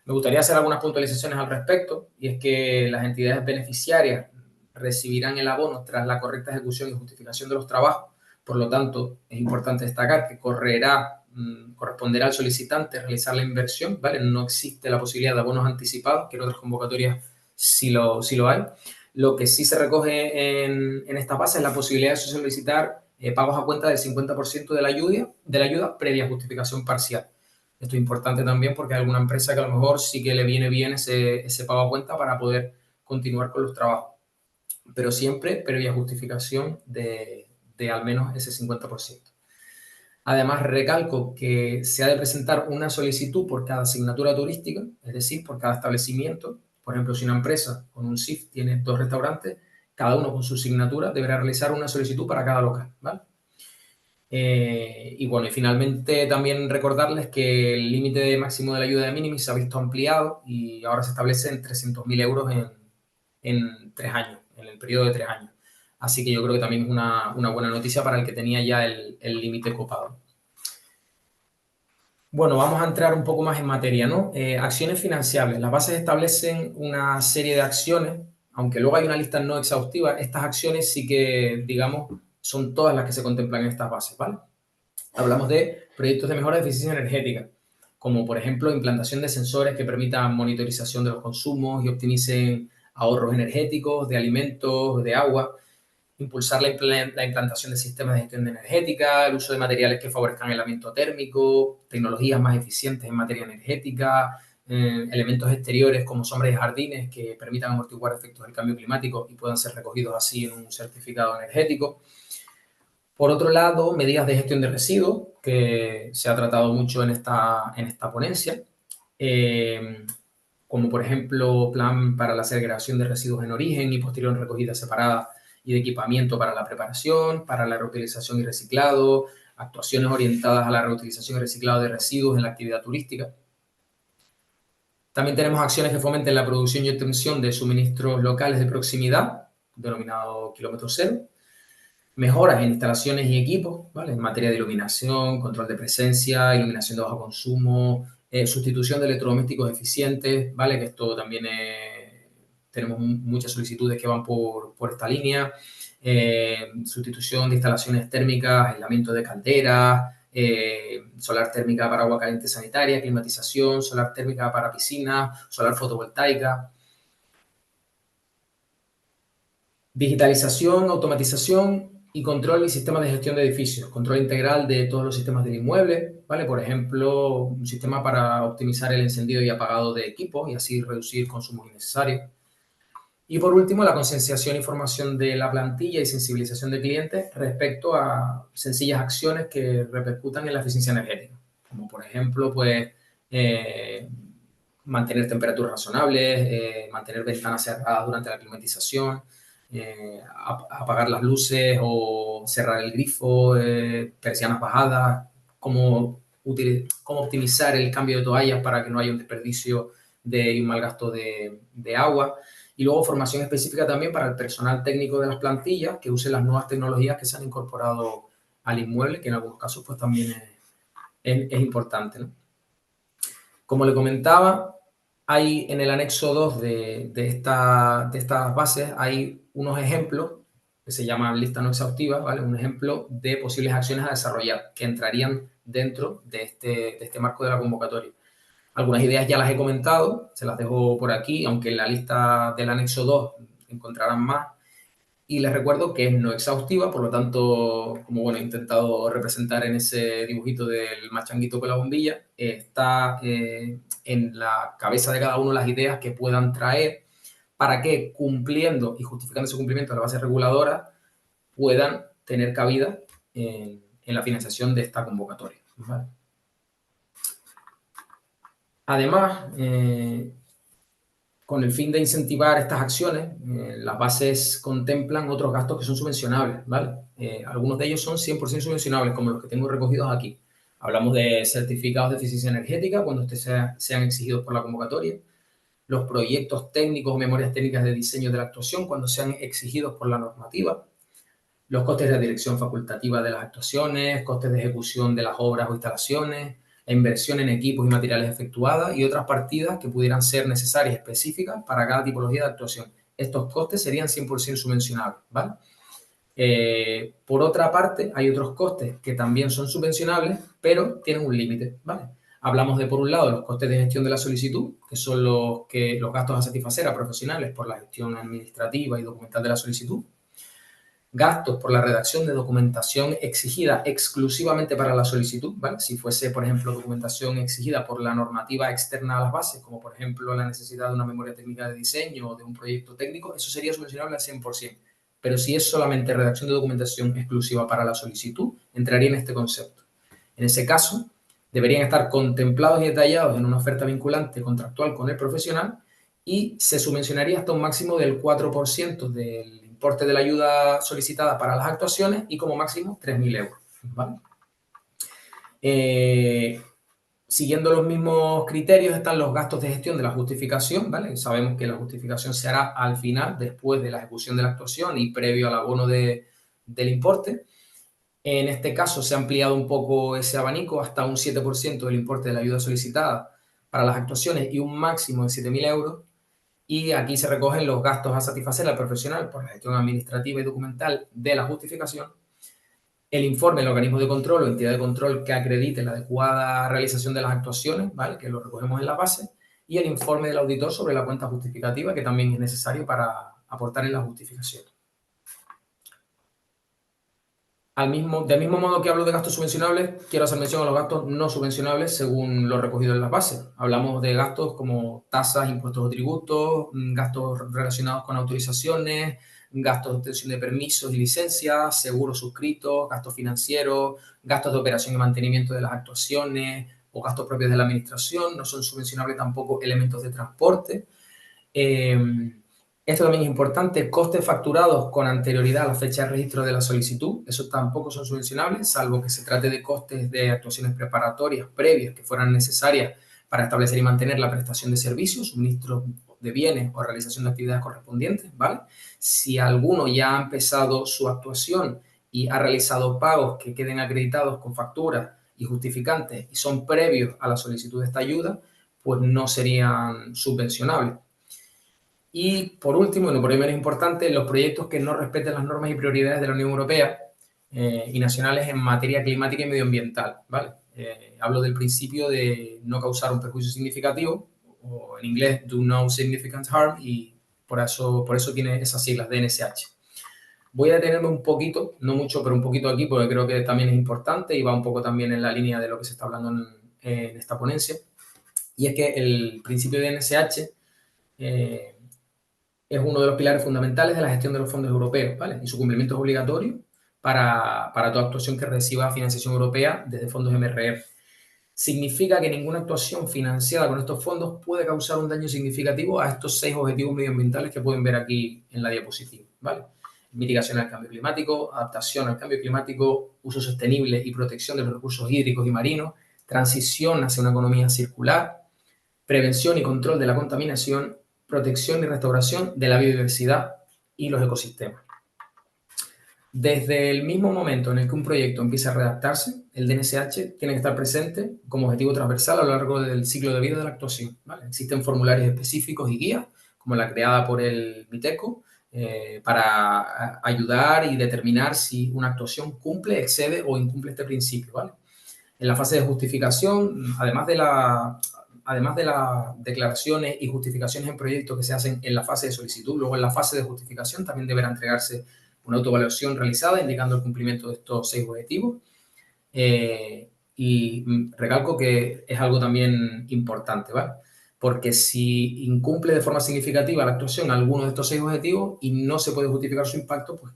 Me gustaría hacer algunas puntualizaciones al respecto, y es que las entidades beneficiarias recibirán el abono tras la correcta ejecución y justificación de los trabajos. Por lo tanto, es importante destacar que corresponderá al solicitante realizar la inversión, ¿vale? No existe la posibilidad de abonos anticipados, que en otras convocatorias sí lo hay. Lo que sí se recoge en esta base es la posibilidad de solicitar pagos a cuenta del 50% de la ayuda previa justificación parcial. Esto es importante también porque hay alguna empresa que a lo mejor sí que le viene bien ese pago a cuenta para poder continuar con los trabajos, pero siempre previa justificación de al menos ese 50%. Además, recalco que se ha de presentar una solicitud por cada asignatura turística, es decir, por cada establecimiento. Por ejemplo, si una empresa con un SIF tiene 2 restaurantes, cada uno con su asignatura deberá realizar una solicitud para cada local, ¿vale? Y bueno, y finalmente también recordarles que el límite máximo de la ayuda de minimis se ha visto ampliado y ahora se establece en 300.000 euros en 3 años, en el periodo de 3 años. Así que yo creo que también es una buena noticia para el que tenía ya el límite copado. Bueno, vamos a entrar un poco más en materia, ¿no? Acciones financiables. Las bases establecen una serie de acciones, aunque luego hay una lista no exhaustiva. Estas acciones sí que, digamos, son todas las que se contemplan en estas bases, ¿vale? Hablamos de proyectos de mejora de eficiencia energética, como por ejemplo implantación de sensores que permitan monitorización de los consumos y optimicen ahorros energéticos de alimentos, de agua, impulsar la implantación de sistemas de gestión energética, el uso de materiales que favorezcan el aislamiento térmico, tecnologías más eficientes en materia energética, elementos exteriores como sombras y jardines que permitan amortiguar efectos del cambio climático y puedan ser recogidos así en un certificado energético. Por otro lado, medidas de gestión de residuos, que se ha tratado mucho en esta ponencia, como por ejemplo plan para la segregación de residuos en origen y posterior recogida separada y de equipamiento para la preparación, para la reutilización y reciclado, actuaciones orientadas a la reutilización y reciclado de residuos en la actividad turística. También tenemos acciones que fomenten la producción y obtención de suministros locales de proximidad, denominado kilómetro cero. Mejoras en instalaciones y equipos, ¿vale? En materia de iluminación, control de presencia, iluminación de bajo consumo, sustitución de electrodomésticos eficientes, ¿vale? Que esto también tenemos muchas solicitudes que van por esta línea. Sustitución de instalaciones térmicas, aislamiento de calderas, solar térmica para agua caliente sanitaria, climatización, solar térmica para piscinas, solar fotovoltaica. Digitalización, automatización y control y sistemas de gestión de edificios, control integral de todos los sistemas del inmueble, ¿vale? Por ejemplo, un sistema para optimizar el encendido y apagado de equipos y así reducir consumos innecesarios. Y por último, la concienciación y formación de la plantilla y sensibilización de clientes respecto a sencillas acciones que repercutan en la eficiencia energética, como por ejemplo, pues, mantener temperaturas razonables, mantener ventanas cerradas durante la climatización, apagar las luces o cerrar el grifo, persianas bajadas, cómo optimizar el cambio de toallas para que no haya un desperdicio y un mal gasto de agua. Y luego formación específica también para el personal técnico de las plantillas que use las nuevas tecnologías que se han incorporado al inmueble, que en algunos casos pues también es importante, ¿no? Como le comentaba, hay en el anexo 2 de estas bases hay unos ejemplos que se llaman lista no exhaustiva, ¿vale? Un ejemplo de posibles acciones a desarrollar que entrarían dentro de este marco de la convocatoria. Algunas ideas ya las he comentado, se las dejo por aquí, aunque en la lista del anexo 2 encontrarán más. Y les recuerdo que es no exhaustiva, por lo tanto, como bueno, he intentado representar en ese dibujito del machanguito con la bombilla, está en la cabeza de cada uno las ideas que puedan traer para que, cumpliendo y justificando ese cumplimiento de la base reguladora, puedan tener cabida en la financiación de esta convocatoria, ¿vale? Además, con el fin de incentivar estas acciones, las bases contemplan otros gastos que son subvencionables, ¿vale? Algunos de ellos son 100% subvencionables, como los que tengo recogidos aquí. Hablamos de certificados de eficiencia energética cuando estos sean exigidos por la convocatoria, los proyectos técnicos o memorias técnicas de diseño de la actuación cuando sean exigidos por la normativa, los costes de dirección facultativa de las actuaciones, costes de ejecución de las obras o instalaciones, la inversión en equipos y materiales efectuada y otras partidas que pudieran ser necesarias específicas para cada tipología de actuación. Estos costes serían 100% subvencionables, ¿vale? Por otra parte, hay otros costes que también son subvencionables, pero tienen un límite, ¿vale? Hablamos de, por un lado, los costes de gestión de la solicitud, que son los gastos a satisfacer a profesionales por la gestión administrativa y documental de la solicitud, gastos por la redacción de documentación exigida exclusivamente para la solicitud, ¿vale? Si fuese, por ejemplo, documentación exigida por la normativa externa a las bases, como por ejemplo la necesidad de una memoria técnica de diseño o de un proyecto técnico, eso sería subvencionable al 100%. Pero si es solamente redacción de documentación exclusiva para la solicitud, entraría en este concepto. En ese caso, deberían estar contemplados y detallados en una oferta vinculante contractual con el profesional y se subvencionaría hasta un máximo del 4% del importe de la ayuda solicitada para las actuaciones y como máximo 3.000 euros, ¿vale? Siguiendo los mismos criterios están los gastos de gestión de la justificación, ¿vale? Sabemos que la justificación se hará al final, después de la ejecución de la actuación y previo al abono del importe. En este caso se ha ampliado un poco ese abanico hasta un 7% del importe de la ayuda solicitada para las actuaciones y un máximo de 7.000 euros. Y aquí se recogen los gastos a satisfacer al profesional por la gestión administrativa y documental de la justificación, el informe del organismo de control o entidad de control que acredite la adecuada realización de las actuaciones, ¿vale? Que lo recogemos en la base, y el informe del auditor sobre la cuenta justificativa, que también es necesario para aportar en la justificación. Del mismo modo que hablo de gastos subvencionables, quiero hacer mención a los gastos no subvencionables según lo recogido en las bases. Hablamos de gastos como tasas, impuestos o tributos, gastos relacionados con autorizaciones, gastos de obtención de permisos y licencias, seguros suscritos, gastos financieros, gastos de operación y mantenimiento de las actuaciones o gastos propios de la administración. No son subvencionables tampoco elementos de transporte. Esto también es importante, costes facturados con anterioridad a la fecha de registro de la solicitud, esos tampoco son subvencionables, salvo que se trate de costes de actuaciones preparatorias previas que fueran necesarias para establecer y mantener la prestación de servicios, suministro de bienes o realización de actividades correspondientes, ¿vale? Si alguno ya ha empezado su actuación y ha realizado pagos que queden acreditados con facturas y justificantes y son previos a la solicitud de esta ayuda, pues no serían subvencionables. Y por último, y no por ello menos importante, los proyectos que no respeten las normas y prioridades de la Unión Europea y nacionales en materia climática y medioambiental, ¿vale? Hablo del principio de no causar un perjuicio significativo, o en inglés, do no significant harm, y por eso tiene esas siglas de NSH. Voy a detenerme un poquito, no mucho, pero un poquito aquí, porque creo que también es importante y va un poco también en la línea de lo que se está hablando en esta ponencia. Y es que el principio de NSH es uno de los pilares fundamentales de la gestión de los fondos europeos, ¿vale? Y su cumplimiento es obligatorio para toda actuación que reciba financiación europea desde fondos MRR. Significa que ninguna actuación financiada con estos fondos puede causar un daño significativo a estos 6 objetivos medioambientales que pueden ver aquí en la diapositiva, ¿vale? Mitigación al cambio climático, adaptación al cambio climático, uso sostenible y protección de los recursos hídricos y marinos, transición hacia una economía circular, prevención y control de la contaminación, protección y restauración de la biodiversidad y los ecosistemas. Desde el mismo momento en el que un proyecto empieza a redactarse, el DNSH tiene que estar presente como objetivo transversal a lo largo del ciclo de vida de la actuación, ¿vale? Existen formularios específicos y guías, como la creada por el MITECO, para ayudar y determinar si una actuación cumple, excede o incumple este principio, ¿vale? En la fase de justificación, además de además de las declaraciones y justificaciones en proyectos que se hacen en la fase de solicitud, luego en la fase de justificación también deberá entregarse una autoevaluación realizada indicando el cumplimiento de estos 6 objetivos. Y recalco que es algo también importante, ¿vale? Porque si incumple de forma significativa la actuación alguno de estos 6 objetivos y no se puede justificar su impacto, pues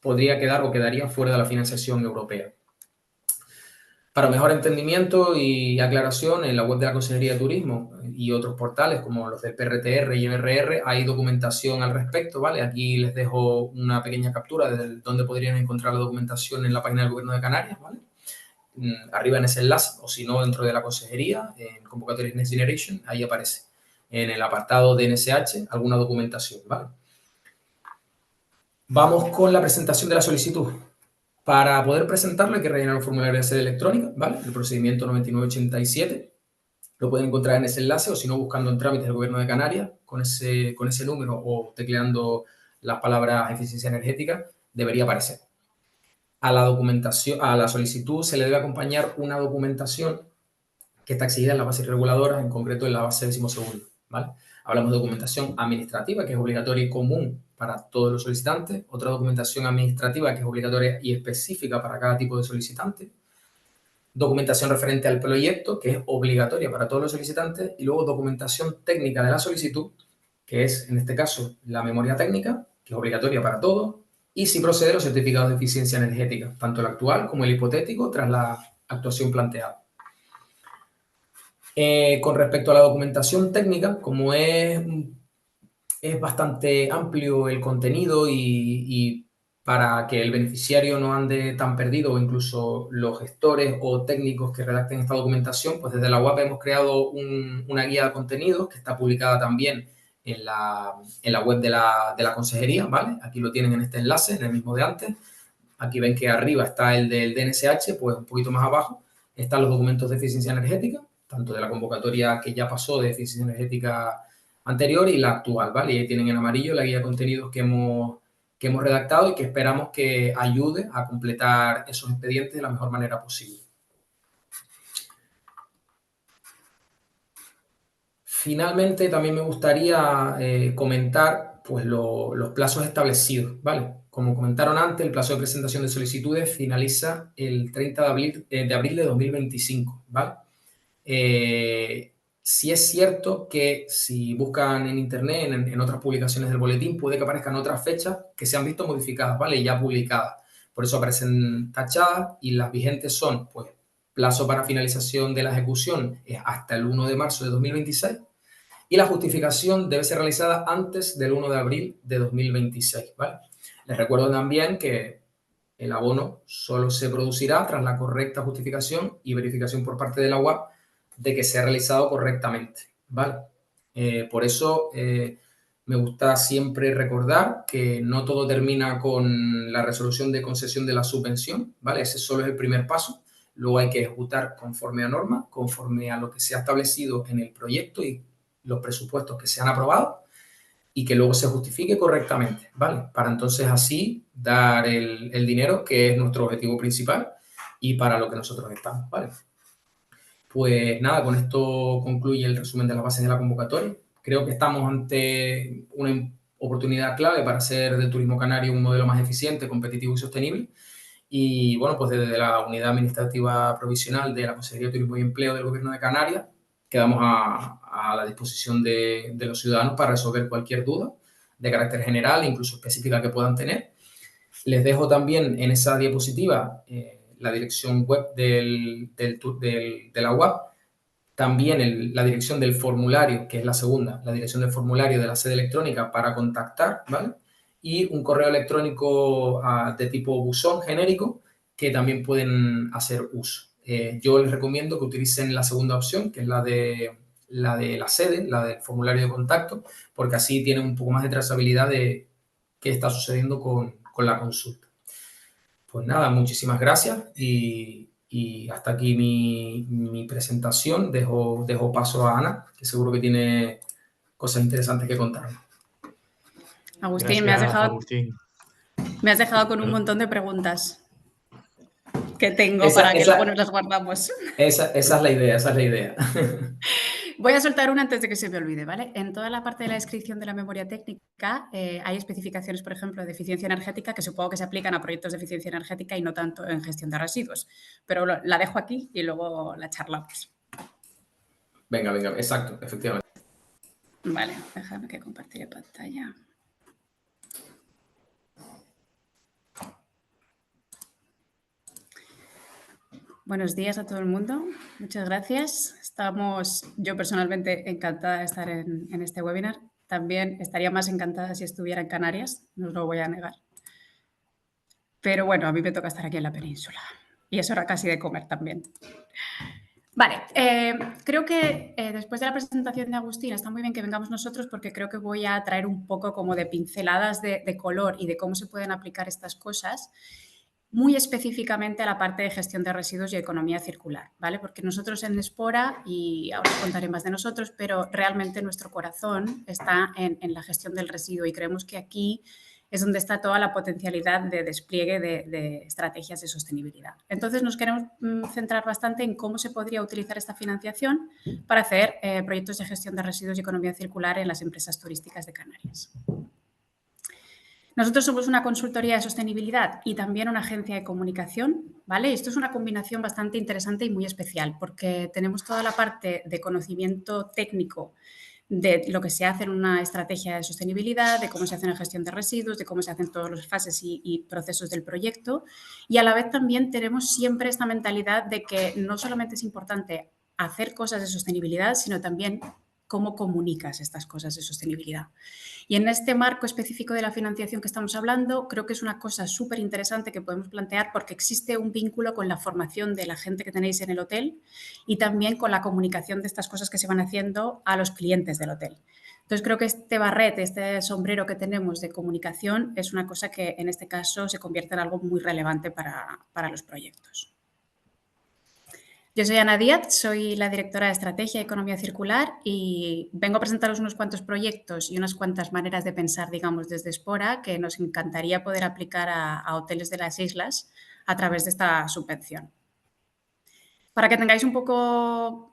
podría quedar o quedaría fuera de la financiación europea. Para mejor entendimiento y aclaración, en la web de la Consejería de Turismo y otros portales como los del PRTR y MRR hay documentación al respecto, ¿vale? Aquí les dejo una pequeña captura de dónde podrían encontrar la documentación en la página del Gobierno de Canarias, ¿vale? Arriba en ese enlace, o si no, dentro de la Consejería, en Convocatorias Next Generation, ahí aparece en el apartado de NSH alguna documentación, ¿vale? Vamos con la presentación de la solicitud. Para poder presentarlo hay que rellenar un formulario de sede electrónica, ¿vale? El procedimiento 9987. Lo pueden encontrar en ese enlace o si no buscando en trámites del Gobierno de Canarias con ese número o tecleando las palabras eficiencia energética, debería aparecer. A la solicitud se le debe acompañar una documentación que está exigida en las bases reguladoras, en concreto en la base 12ª, ¿vale? Hablamos de documentación administrativa, que es obligatoria y común para todos los solicitantes, otra documentación administrativa que es obligatoria y específica para cada tipo de solicitante, documentación referente al proyecto, que es obligatoria para todos los solicitantes, y luego documentación técnica de la solicitud, que es, en este caso, la memoria técnica, que es obligatoria para todos, y si procede los certificados de eficiencia energética, tanto el actual como el hipotético, tras la actuación planteada. Con respecto a la documentación técnica, como es bastante amplio el contenido y para que el beneficiario no ande tan perdido o incluso los gestores o técnicos que redacten esta documentación, pues desde la web hemos creado una guía de contenidos que está publicada también en la web de la consejería, ¿vale? Aquí lo tienen en este enlace, en el mismo de antes. Aquí ven que arriba está el del DNSH, pues un poquito más abajo están los documentos de eficiencia energética, tanto de la convocatoria que ya pasó de eficiencia energética anterior y la actual, ¿vale? Y ahí tienen en amarillo la guía de contenidos que hemos redactado y que esperamos que ayude a completar esos expedientes de la mejor manera posible. Finalmente, también me gustaría comentar pues, los plazos establecidos, ¿vale? Como comentaron antes, el plazo de presentación de solicitudes finaliza el 30 de abril de 2025, ¿vale? Sí es cierto que si buscan en internet, en otras publicaciones del boletín, puede que aparezcan otras fechas que se han visto modificadas, ¿vale? Ya publicadas. Por eso aparecen tachadas y las vigentes son, pues, plazo para finalización de la ejecución es hasta el 1 de marzo de 2026 y la justificación debe ser realizada antes del 1 de abril de 2026, ¿vale? Les recuerdo también que el abono solo se producirá tras la correcta justificación y verificación por parte de la UAP de que se ha realizado correctamente, ¿vale? Por eso me gusta siempre recordar que no todo termina con la resolución de concesión de la subvención, ¿vale? Ese solo es el primer paso. Luego hay que ejecutar conforme a norma, conforme a lo que se ha establecido en el proyecto y los presupuestos que se han aprobado y que luego se justifique correctamente, ¿vale? Para entonces así dar el dinero, que es nuestro objetivo principal y para lo que nosotros estamos, ¿vale? Pues nada, con esto concluye el resumen de las bases de la convocatoria. Creo que estamos ante una oportunidad clave para hacer del turismo canario un modelo más eficiente, competitivo y sostenible. Y bueno, pues desde la Unidad Administrativa Provisional de la Consejería de Turismo y Empleo del Gobierno de Canarias, quedamos a la disposición de los ciudadanos para resolver cualquier duda de carácter general, incluso específica que puedan tener. Les dejo también en esa diapositiva la dirección web de la UAP, también la dirección del formulario, que es la segunda, la dirección del formulario de la sede electrónica para contactar, ¿vale? Y un correo electrónico de tipo buzón genérico que también pueden hacer uso. Yo les recomiendo que utilicen la segunda opción, que es la de la sede, la del formulario de contacto, porque así tienen un poco más de trazabilidad de qué está sucediendo con la consulta. Pues nada, muchísimas gracias y hasta aquí mi presentación. Dejo paso a Ana, que seguro que tiene cosas interesantes que contarnos. Agustín, Gracias, Agustín. me has dejado con un montón de preguntas que tengo para que luego nos las guardamos. Esa es la idea, Voy a soltar una antes de que se me olvide, ¿vale? En toda la parte de la descripción de la memoria técnica hay especificaciones, por ejemplo, de eficiencia energética que supongo que se aplican a proyectos de eficiencia energética y no tanto en gestión de residuos. Pero la dejo aquí y luego la charlamos. Venga, exacto, efectivamente. Vale, déjame que compartiré pantalla. Buenos días a todo el mundo. Muchas gracias. Yo personalmente encantada de estar en este webinar. También estaría más encantada si estuviera en Canarias, no os lo voy a negar. Pero bueno, a mí me toca estar aquí en la península. Y es hora casi de comer también. Vale, creo que después de la presentación de Agustín está muy bien que vengamos nosotros porque creo que voy a traer un poco como de pinceladas de color y de cómo se pueden aplicar estas cosas muy específicamente a la parte de gestión de residuos y economía circular, ¿vale? Porque nosotros en Espora, y ahora os contaré más de nosotros, pero realmente nuestro corazón está en la gestión del residuo y creemos que aquí es donde está toda la potencialidad de despliegue de estrategias de sostenibilidad. Entonces, nos queremos centrar bastante en cómo se podría utilizar esta financiación para hacer proyectos de gestión de residuos y economía circular en las empresas turísticas de Canarias. Nosotros somos una consultoría de sostenibilidad y también una agencia de comunicación, ¿vale? Esto es una combinación bastante interesante y muy especial porque tenemos toda la parte de conocimiento técnico de lo que se hace en una estrategia de sostenibilidad, de cómo se hace en la gestión de residuos, de cómo se hacen todas las fases y procesos del proyecto. Y a la vez también tenemos siempre esta mentalidad de que no solamente es importante hacer cosas de sostenibilidad, sino también cómo comunicas estas cosas de sostenibilidad. Y en este marco específico de la financiación que estamos hablando, creo que es una cosa súper interesante que podemos plantear porque existe un vínculo con la formación de la gente que tenéis en el hotel y también con la comunicación de estas cosas que se van haciendo a los clientes del hotel. Entonces, creo que este barrete, este sombrero que tenemos de comunicación es una cosa que en este caso se convierte en algo muy relevante para los proyectos. Yo soy Ana Díaz, soy la directora de Estrategia y Economía Circular y vengo a presentaros unos cuantos proyectos y unas cuantas maneras de pensar, digamos, desde Espora que nos encantaría poder aplicar a hoteles de las islas a través de esta subvención. Para que tengáis un poco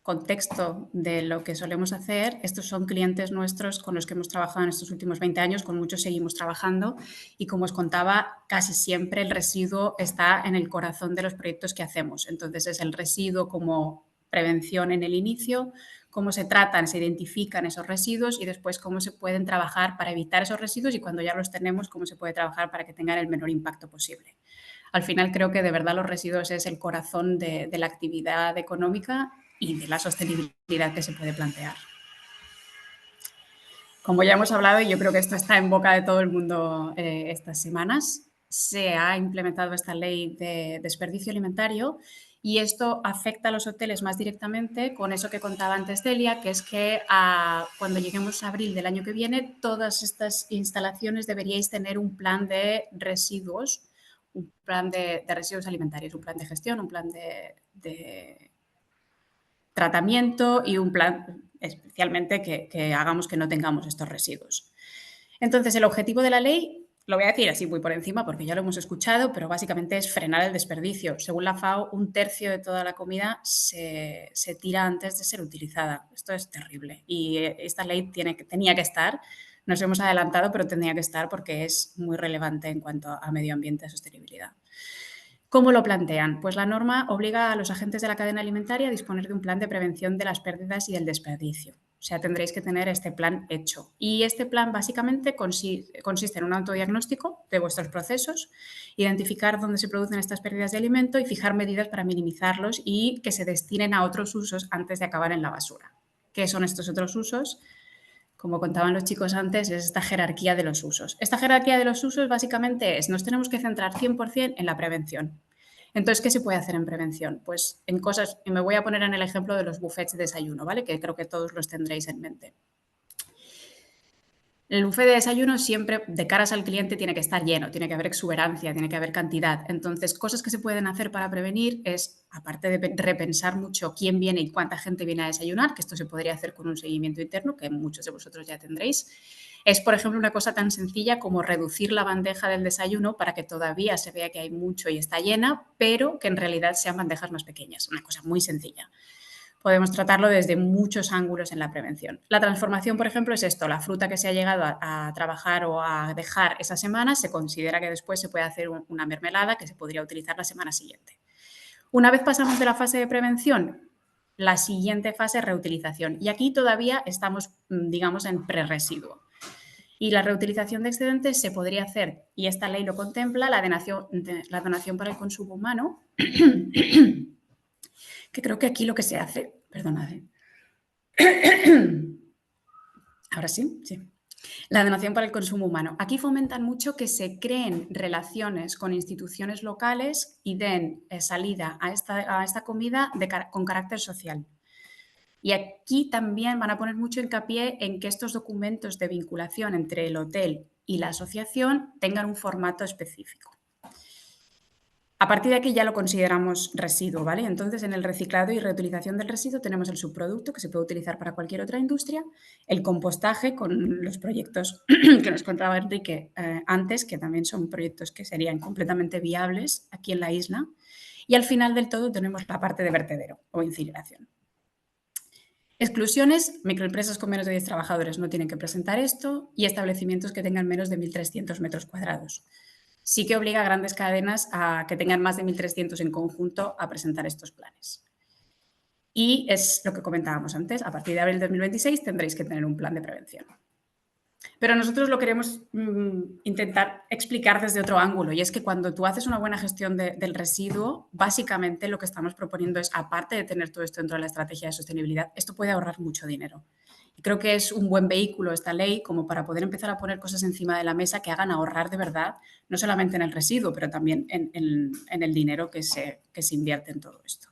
contexto de lo que solemos hacer, estos son clientes nuestros con los que hemos trabajado en estos últimos 20 años, con muchos seguimos trabajando y como os contaba, casi siempre el residuo está en el corazón de los proyectos que hacemos. Entonces es el residuo como prevención en el inicio, cómo se tratan, se identifican esos residuos y después cómo se pueden trabajar para evitar esos residuos y cuando ya los tenemos, cómo se puede trabajar para que tengan el menor impacto posible. Al final creo que de verdad los residuos es el corazón de la actividad económica y de la sostenibilidad que se puede plantear. Como ya hemos hablado, y yo creo que esto está en boca de todo el mundo estas semanas, se ha implementado esta ley de desperdicio alimentario y esto afecta a los hoteles más directamente con eso que contaba antes Delia, que es que cuando lleguemos a abril del año que viene, todas estas instalaciones deberíais tener un plan de residuos, un plan de residuos alimentarios, un plan de gestión, un plan de tratamiento y un plan especialmente que hagamos que no tengamos estos residuos. Entonces, el objetivo de la ley, lo voy a decir así muy por encima porque ya lo hemos escuchado, pero básicamente es frenar el desperdicio. Según la FAO, 1/3 de toda la comida se tira antes de ser utilizada. Esto es terrible y esta ley tenía que estar. Nos hemos adelantado, pero tendría que estar porque es muy relevante en cuanto a medio ambiente y sostenibilidad. ¿Cómo lo plantean? Pues la norma obliga a los agentes de la cadena alimentaria a disponer de un plan de prevención de las pérdidas y del desperdicio. O sea, tendréis que tener este plan hecho. Y este plan básicamente consiste en un autodiagnóstico de vuestros procesos, identificar dónde se producen estas pérdidas de alimento y fijar medidas para minimizarlos y que se destinen a otros usos antes de acabar en la basura. ¿Qué son estos otros usos? Como contaban los chicos antes, es esta jerarquía de los usos. Esta jerarquía de los usos básicamente nos tenemos que centrar 100% en la prevención. Entonces, ¿qué se puede hacer en prevención? Pues en cosas, y me voy a poner en el ejemplo de los buffets de desayuno, ¿vale? Que creo que todos los tendréis en mente. El buffet de desayuno siempre, de caras al cliente, tiene que estar lleno, tiene que haber exuberancia, tiene que haber cantidad. Entonces, cosas que se pueden hacer para prevenir es, aparte de repensar mucho quién viene y cuánta gente viene a desayunar, que esto se podría hacer con un seguimiento interno, que muchos de vosotros ya tendréis, es, por ejemplo, una cosa tan sencilla como reducir la bandeja del desayuno para que todavía se vea que hay mucho y está llena, pero que en realidad sean bandejas más pequeñas. Una cosa muy sencilla. podemos tratarlo desde muchos ángulos en la prevención. La transformación, por ejemplo, es esto, la fruta que se ha llegado a trabajar o a dejar esa semana, se considera que después se puede hacer una mermelada que se podría utilizar la semana siguiente. Una vez pasamos de la fase de prevención, la siguiente fase es reutilización. Y aquí todavía estamos, digamos, en prerresiduo. Y la reutilización de excedentes se podría hacer, y esta ley lo contempla, la donación para el consumo humano, que creo que aquí lo que se hace, perdonad, ahora sí, sí. La donación para el consumo humano. Aquí fomentan mucho que se creen relaciones con instituciones locales y den salida a esta comida con carácter social. Y aquí también van a poner mucho hincapié en que estos documentos de vinculación entre el hotel y la asociación tengan un formato específico. A partir de aquí ya lo consideramos residuo, ¿vale? Entonces, en el reciclado y reutilización del residuo tenemos el subproducto que se puede utilizar para cualquier otra industria, el compostaje con los proyectos que nos contaba Enrique antes, que también son proyectos que serían completamente viables aquí en la isla, y al final del todo tenemos la parte de vertedero o incineración. Exclusiones, microempresas con menos de 10 trabajadores no tienen que presentar esto y establecimientos que tengan menos de 1.300 metros cuadrados. Sí que obliga a grandes cadenas a que tengan más de 1.300 en conjunto a presentar estos planes. Y es lo que comentábamos antes, a partir de abril de 2026 tendréis que tener un plan de prevención. Pero nosotros lo queremos intentar explicar desde otro ángulo, y es que cuando tú haces una buena gestión del residuo, básicamente lo que estamos proponiendo es, aparte de tener todo esto dentro de la estrategia de sostenibilidad, esto puede ahorrar mucho dinero. Y creo que es un buen vehículo esta ley como para poder empezar a poner cosas encima de la mesa que hagan ahorrar de verdad, no solamente en el residuo, pero también en el dinero que se invierte en todo esto.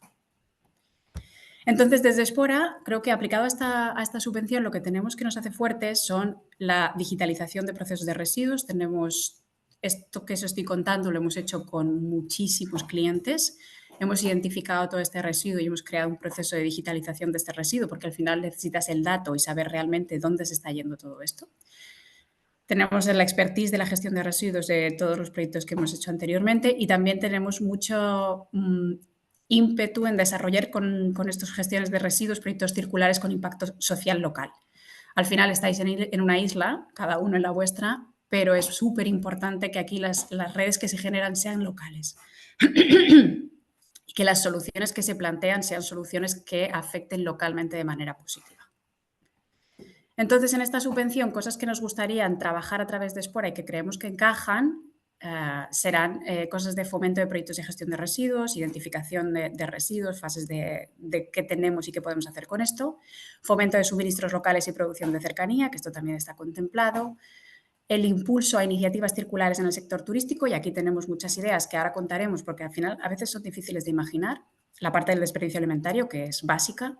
Entonces, desde Espora, creo que aplicado a esta subvención, lo que tenemos que nos hace fuertes son la digitalización de procesos de residuos. Tenemos esto que os estoy contando, lo hemos hecho con muchísimos clientes. Hemos identificado todo este residuo y hemos creado un proceso de digitalización de este residuo, porque al final necesitas el dato y saber realmente dónde se está yendo todo esto. Tenemos la expertise de la gestión de residuos de todos los proyectos que hemos hecho anteriormente y también tenemos mucho ímpetu en desarrollar con estas gestiones de residuos proyectos circulares con impacto social local. Al final estáis en una isla, cada uno en la vuestra, pero es súper importante que aquí las redes que se generan sean locales y que las soluciones que se plantean sean soluciones que afecten localmente de manera positiva. Entonces, en esta subvención, cosas que nos gustaría trabajar a través de Espora y que creemos que encajan serán cosas de fomento de proyectos de gestión de residuos, identificación de residuos, fases de qué tenemos y qué podemos hacer con esto, fomento de suministros locales y producción de cercanía, que esto también está contemplado, el impulso a iniciativas circulares en el sector turístico, y aquí tenemos muchas ideas que ahora contaremos porque al final a veces son difíciles de imaginar, la parte del desperdicio alimentario, que es básica,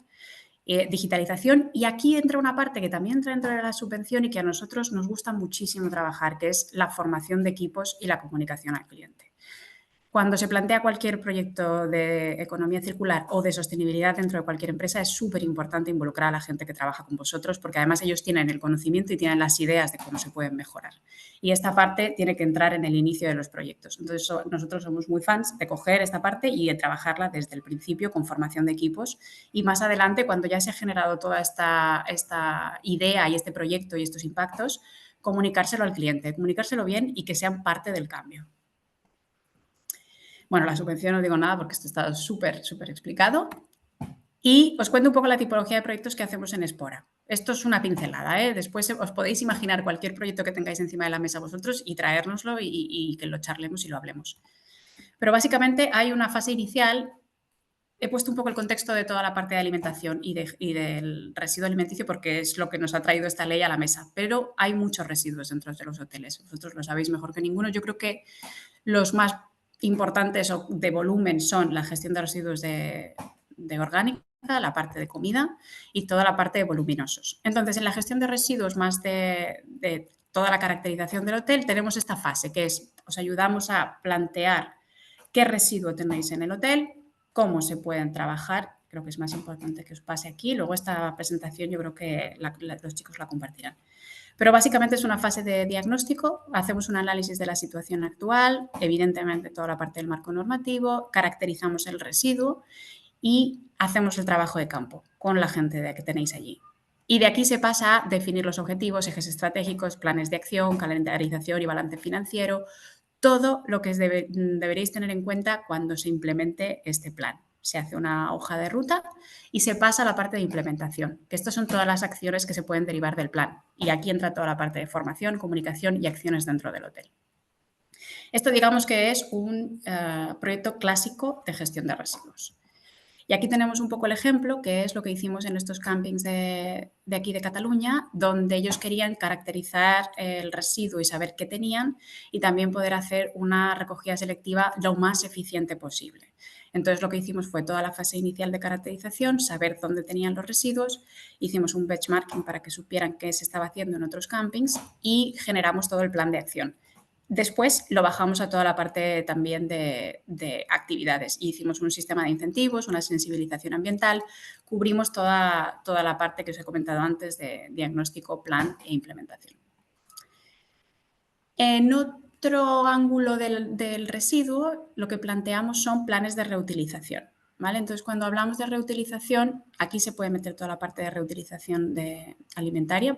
digitalización, y aquí entra una parte que también entra dentro de la subvención y que a nosotros nos gusta muchísimo trabajar, que es la formación de equipos y la comunicación al cliente. Cuando se plantea cualquier proyecto de economía circular o de sostenibilidad dentro de cualquier empresa, es súper importante involucrar a la gente que trabaja con vosotros, porque además ellos tienen el conocimiento y tienen las ideas de cómo se pueden mejorar. Y esta parte tiene que entrar en el inicio de los proyectos. Entonces, nosotros somos muy fans de coger esta parte y de trabajarla desde el principio con formación de equipos. Y más adelante, cuando ya se ha generado toda esta idea y este proyecto y estos impactos, comunicárselo al cliente, comunicárselo bien y que sean parte del cambio. Bueno, la subvención no digo nada porque esto está súper explicado. Y os cuento un poco la tipología de proyectos que hacemos en Espora. Esto es una pincelada, ¿eh? Después os podéis imaginar cualquier proyecto que tengáis encima de la mesa vosotros y traérnoslo y que lo charlemos y lo hablemos. Pero básicamente hay una fase inicial. He puesto un poco el contexto de toda la parte de alimentación y del residuo alimenticio porque es lo que nos ha traído esta ley a la mesa. Pero hay muchos residuos dentro de los hoteles. Vosotros lo sabéis mejor que ninguno. Yo creo que los más importantes o de volumen son la gestión de residuos de orgánica, la parte de comida y toda la parte de voluminosos. Entonces, en la gestión de residuos más de toda la caracterización del hotel, tenemos esta fase que es, os ayudamos a plantear qué residuo tenéis en el hotel, cómo se pueden trabajar. Creo que es más importante que os pase aquí. Luego esta presentación yo creo que los chicos la compartirán. Pero básicamente es una fase de diagnóstico, hacemos un análisis de la situación actual, evidentemente toda la parte del marco normativo, caracterizamos el residuo y hacemos el trabajo de campo con la gente que tenéis allí. Y de aquí se pasa a definir los objetivos, ejes estratégicos, planes de acción, calendarización y balance financiero, todo lo que deberéis tener en cuenta cuando se implemente este plan. Se hace una hoja de ruta y se pasa a la parte de implementación, que estas son todas las acciones que se pueden derivar del plan. Y aquí entra toda la parte de formación, comunicación y acciones dentro del hotel. Esto digamos que es un proyecto clásico de gestión de residuos. Y aquí tenemos un poco el ejemplo, que es lo que hicimos en estos campings de aquí de Cataluña, donde ellos querían caracterizar el residuo y saber qué tenían y también poder hacer una recogida selectiva lo más eficiente posible. Entonces, lo que hicimos fue toda la fase inicial de caracterización, saber dónde tenían los residuos, hicimos un benchmarking para que supieran qué se estaba haciendo en otros campings y generamos todo el plan de acción. Después lo bajamos a toda la parte también de actividades. Hicimos un sistema de incentivos, una sensibilización ambiental, cubrimos toda la parte que os he comentado antes de diagnóstico, plan e implementación. En otro ángulo del residuo, lo que planteamos son planes de reutilización, ¿vale? Entonces, cuando hablamos de reutilización, aquí se puede meter toda la parte de reutilización alimentaria,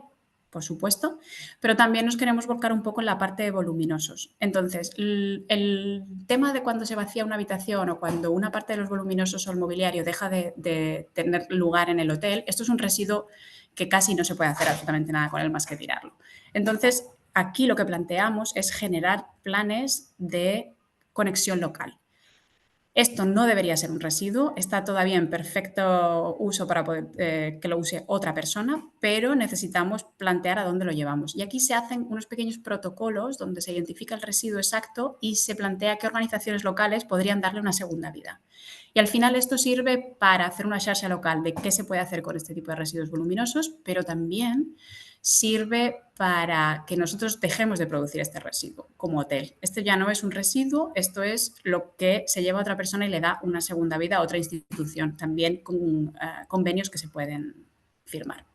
por supuesto, pero también nos queremos volcar un poco en la parte de voluminosos. Entonces, el tema de cuando se vacía una habitación o cuando una parte de los voluminosos o el mobiliario deja de tener lugar en el hotel, esto es un residuo que casi no se puede hacer absolutamente nada con él más que tirarlo. Entonces, aquí lo que planteamos es generar planes de conexión local. Esto no debería ser un residuo, está todavía en perfecto uso para poder que lo use otra persona, pero necesitamos plantear a dónde lo llevamos. Y aquí se hacen unos pequeños protocolos donde se identifica el residuo exacto y se plantea qué organizaciones locales podrían darle una segunda vida. Y al final esto sirve para hacer una xarxa local de qué se puede hacer con este tipo de residuos voluminosos, pero también sirve para que nosotros dejemos de producir este residuo como hotel. Esto ya no es un residuo, esto es lo que se lleva a otra persona y le da una segunda vida a otra institución, también con convenios que se pueden firmar.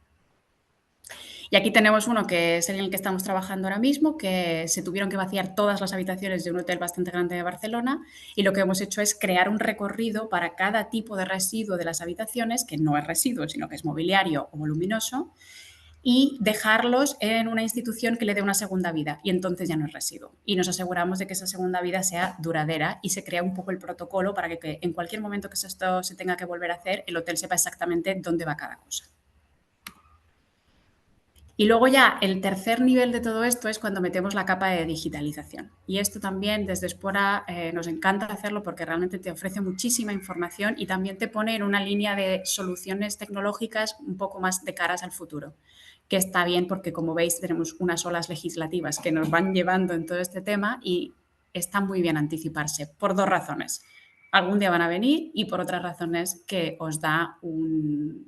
Y aquí tenemos uno que es en el que estamos trabajando ahora mismo, que se tuvieron que vaciar todas las habitaciones de un hotel bastante grande de Barcelona y lo que hemos hecho es crear un recorrido para cada tipo de residuo de las habitaciones, que no es residuo, sino que es mobiliario o voluminoso, y dejarlos en una institución que le dé una segunda vida y entonces ya no es residuo. Y nos aseguramos de que esa segunda vida sea duradera y se crea un poco el protocolo para que en cualquier momento que esto se tenga que volver a hacer, el hotel sepa exactamente dónde va cada cosa. Y luego ya el tercer nivel de todo esto es cuando metemos la capa de digitalización. Y esto también desde Espora nos encanta hacerlo porque realmente te ofrece muchísima información y también te pone en una línea de soluciones tecnológicas un poco más de caras al futuro, que está bien porque, como veis, tenemos unas olas legislativas que nos van llevando en todo este tema y está muy bien anticiparse por dos razones. Algún día van a venir y por otras razones que os da una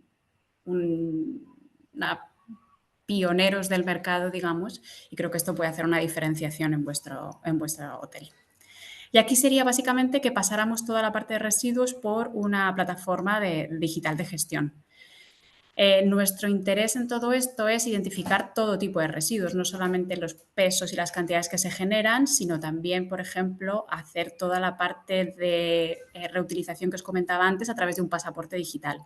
pioneros del mercado, digamos, y creo que esto puede hacer una diferenciación en vuestro hotel. Y aquí sería básicamente que pasáramos toda la parte de residuos por una plataforma digital de gestión. Nuestro interés en todo esto es identificar todo tipo de residuos, no solamente los pesos y las cantidades que se generan, sino también, por ejemplo, hacer toda la parte de reutilización que os comentaba antes a través de un pasaporte digital.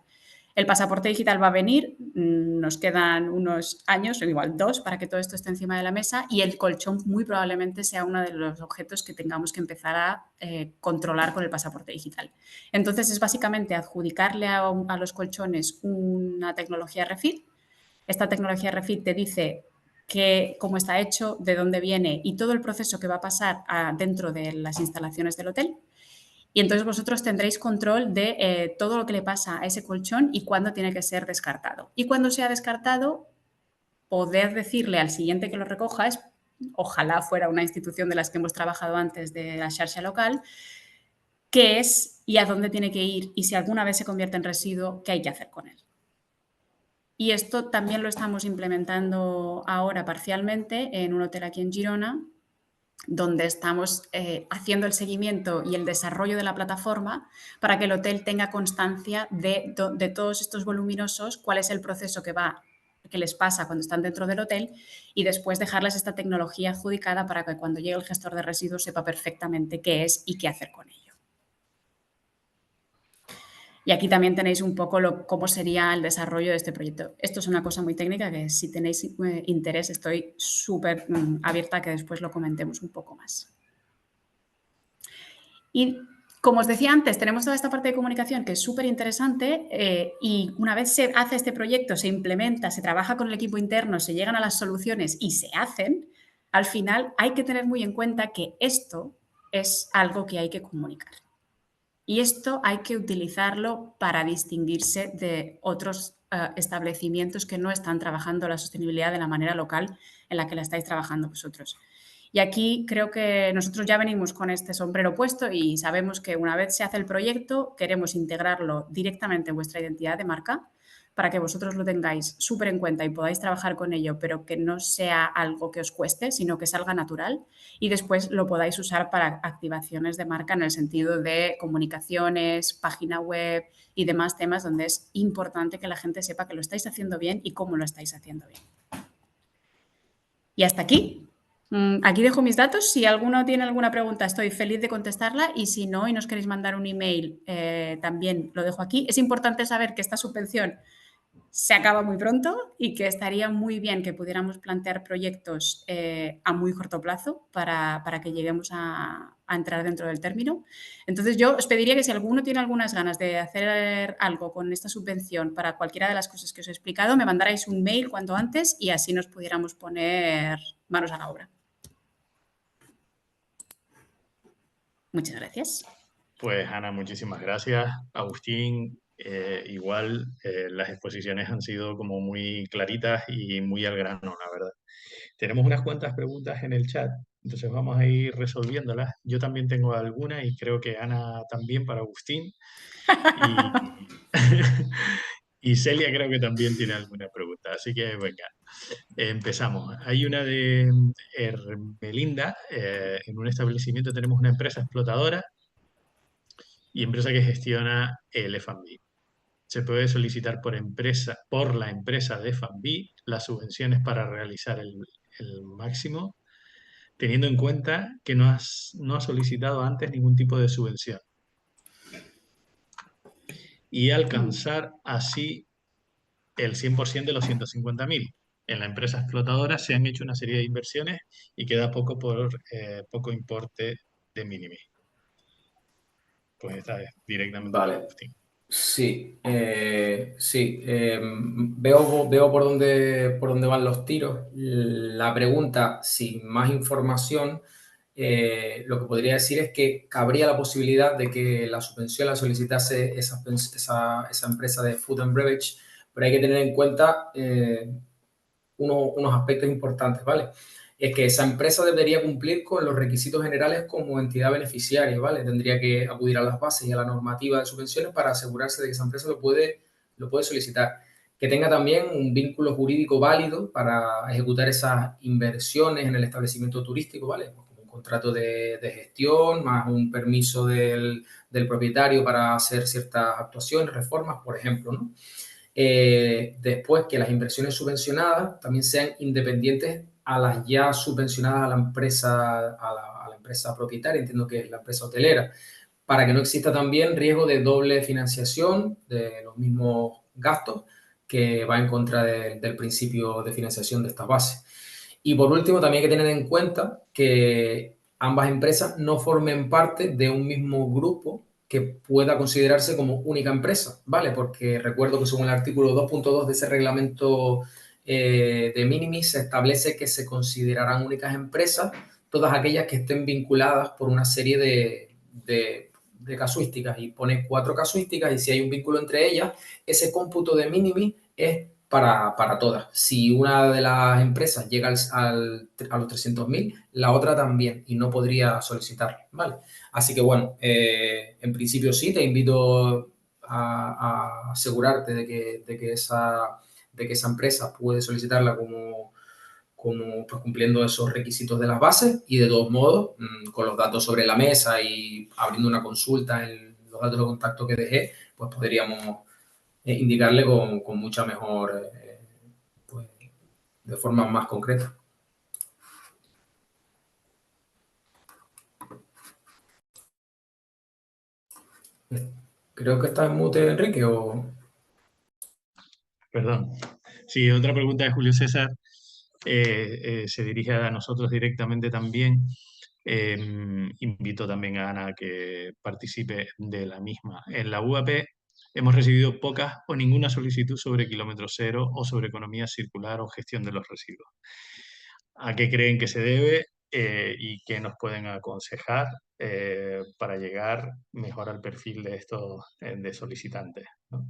El pasaporte digital va a venir, nos quedan unos años, o igual 2, para que todo esto esté encima de la mesa y el colchón muy probablemente sea uno de los objetos que tengamos que empezar a controlar con el pasaporte digital. Entonces, es básicamente adjudicarle a los colchones una tecnología refit. Esta tecnología refit te dice cómo está hecho, de dónde viene y todo el proceso que va a pasar dentro de las instalaciones del hotel. Y entonces vosotros tendréis control de todo lo que le pasa a ese colchón y cuándo tiene que ser descartado. Y cuando sea descartado, poder decirle al siguiente que lo recoja, ojalá fuera una institución de las que hemos trabajado antes de la xarxa local, qué es y a dónde tiene que ir y si alguna vez se convierte en residuo, qué hay que hacer con él. Y esto también lo estamos implementando ahora parcialmente en un hotel aquí en Girona, donde estamos haciendo el seguimiento y el desarrollo de la plataforma para que el hotel tenga constancia de todos estos voluminosos, cuál es el proceso que les pasa cuando están dentro del hotel y después dejarles esta tecnología adjudicada para que cuando llegue el gestor de residuos sepa perfectamente qué es y qué hacer con ello. Y aquí también tenéis un poco cómo sería el desarrollo de este proyecto. Esto es una cosa muy técnica que si tenéis interés estoy súper abierta a que después lo comentemos un poco más. Y como os decía antes, tenemos toda esta parte de comunicación que es súper interesante y una vez se hace este proyecto, se implementa, se trabaja con el equipo interno, se llegan a las soluciones y se hacen, al final hay que tener muy en cuenta que esto es algo que hay que comunicar. Y esto hay que utilizarlo para distinguirse de otros establecimientos que no están trabajando la sostenibilidad de la manera local en la que la estáis trabajando vosotros. Y aquí creo que nosotros ya venimos con este sombrero puesto y sabemos que una vez se hace el proyecto, queremos integrarlo directamente en vuestra identidad de marca para que vosotros lo tengáis súper en cuenta y podáis trabajar con ello, pero que no sea algo que os cueste, sino que salga natural y después lo podáis usar para activaciones de marca en el sentido de comunicaciones, página web y demás temas donde es importante que la gente sepa que lo estáis haciendo bien y cómo lo estáis haciendo bien. Y hasta aquí. Aquí dejo mis datos. Si alguno tiene alguna pregunta, estoy feliz de contestarla y si no y nos queréis mandar un email, también lo dejo aquí. Es importante saber que esta subvención se acaba muy pronto y que estaría muy bien que pudiéramos plantear proyectos a muy corto plazo para que lleguemos a entrar dentro del término. Entonces, yo os pediría que si alguno tiene algunas ganas de hacer algo con esta subvención para cualquiera de las cosas que os he explicado, me mandarais un mail cuanto antes y así nos pudiéramos poner manos a la obra. Muchas gracias. Pues Ana, muchísimas gracias. Agustín, igual las exposiciones han sido como muy claritas y muy al grano, la verdad. Tenemos unas cuantas preguntas en el chat, entonces vamos a ir resolviéndolas. Yo también tengo alguna y creo que Ana también para Agustín. Y, y Celia creo que también tiene alguna pregunta. Así que venga, empezamos. Hay una de Hermelinda. En un establecimiento tenemos una empresa explotadora y empresa que gestiona el F&B. Se puede solicitar por la empresa de F&B las subvenciones para realizar el máximo, teniendo en cuenta que no ha solicitado antes ningún tipo de subvención y alcanzar así el 100% de los 150.000. En la empresa explotadora se han hecho una serie de inversiones y queda poco importe de mínimo. Pues esta es directamente para Vale. Agustín. Sí, sí. Veo por dónde van los tiros. La pregunta, sin más información, lo que podría decir es que cabría la posibilidad de que la subvención la solicitase esa empresa de Food and Beverage, pero hay que tener en cuenta unos aspectos importantes, ¿vale? Es que esa empresa debería cumplir con los requisitos generales como entidad beneficiaria, ¿vale? Tendría que acudir a las bases y a la normativa de subvenciones para asegurarse de que esa empresa lo puede solicitar. Que tenga también un vínculo jurídico válido para ejecutar esas inversiones en el establecimiento turístico, ¿vale? Como un contrato de gestión, más un permiso del propietario para hacer ciertas actuaciones, reformas, por ejemplo, ¿no? Después que las inversiones subvencionadas también sean independientes a las ya subvencionadas a la empresa propietaria, entiendo que es la empresa hotelera, para que no exista también riesgo de doble financiación de los mismos gastos que va en contra del principio de financiación de estas bases. Y por último, también hay que tener en cuenta que ambas empresas no formen parte de un mismo grupo que pueda considerarse como única empresa, ¿vale? Porque recuerdo que según el artículo 2.2 de ese reglamento de minimis se establece que se considerarán únicas empresas todas aquellas que estén vinculadas por una serie de casuísticas y pone 4 casuísticas y si hay un vínculo entre ellas, ese cómputo de minimis es para todas. Si una de las empresas llega a los 300.000, la otra también y no podría solicitar, ¿vale? Así que bueno, en principio sí, te invito a asegurarte de que esa empresa puede solicitarla como pues, cumpliendo esos requisitos de las bases y de todos modos, con los datos sobre la mesa y abriendo una consulta en los datos de contacto que dejé, pues podríamos indicarle con mucha mejor, pues, de forma más concreta. Creo que está en mute, Enrique, o... Perdón. Sí, otra pregunta de Julio César se dirige a nosotros directamente también. Invito también a Ana a que participe de la misma. En la UAP hemos recibido pocas o ninguna solicitud sobre kilómetro cero o sobre economía circular o gestión de los residuos. ¿A qué creen que se debe y qué nos pueden aconsejar para llegar mejor al perfil de estos de solicitantes, ¿no?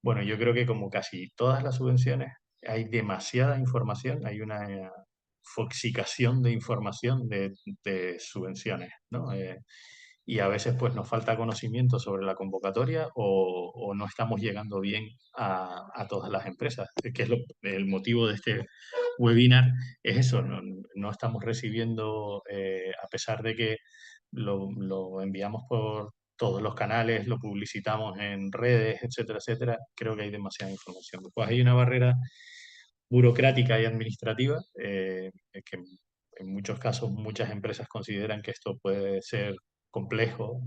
Bueno, yo creo que como casi todas las subvenciones hay demasiada información, hay una foxicación de información de subvenciones, ¿no? Y a veces pues nos falta conocimiento sobre la convocatoria o no estamos llegando bien a todas las empresas, que es el motivo de este webinar, es eso, no estamos recibiendo, a pesar de que lo enviamos por todos los canales, lo publicitamos en redes, etcétera, etcétera, creo que hay demasiada información. Después hay una barrera burocrática y administrativa, que en muchos casos muchas empresas consideran que esto puede ser complejo,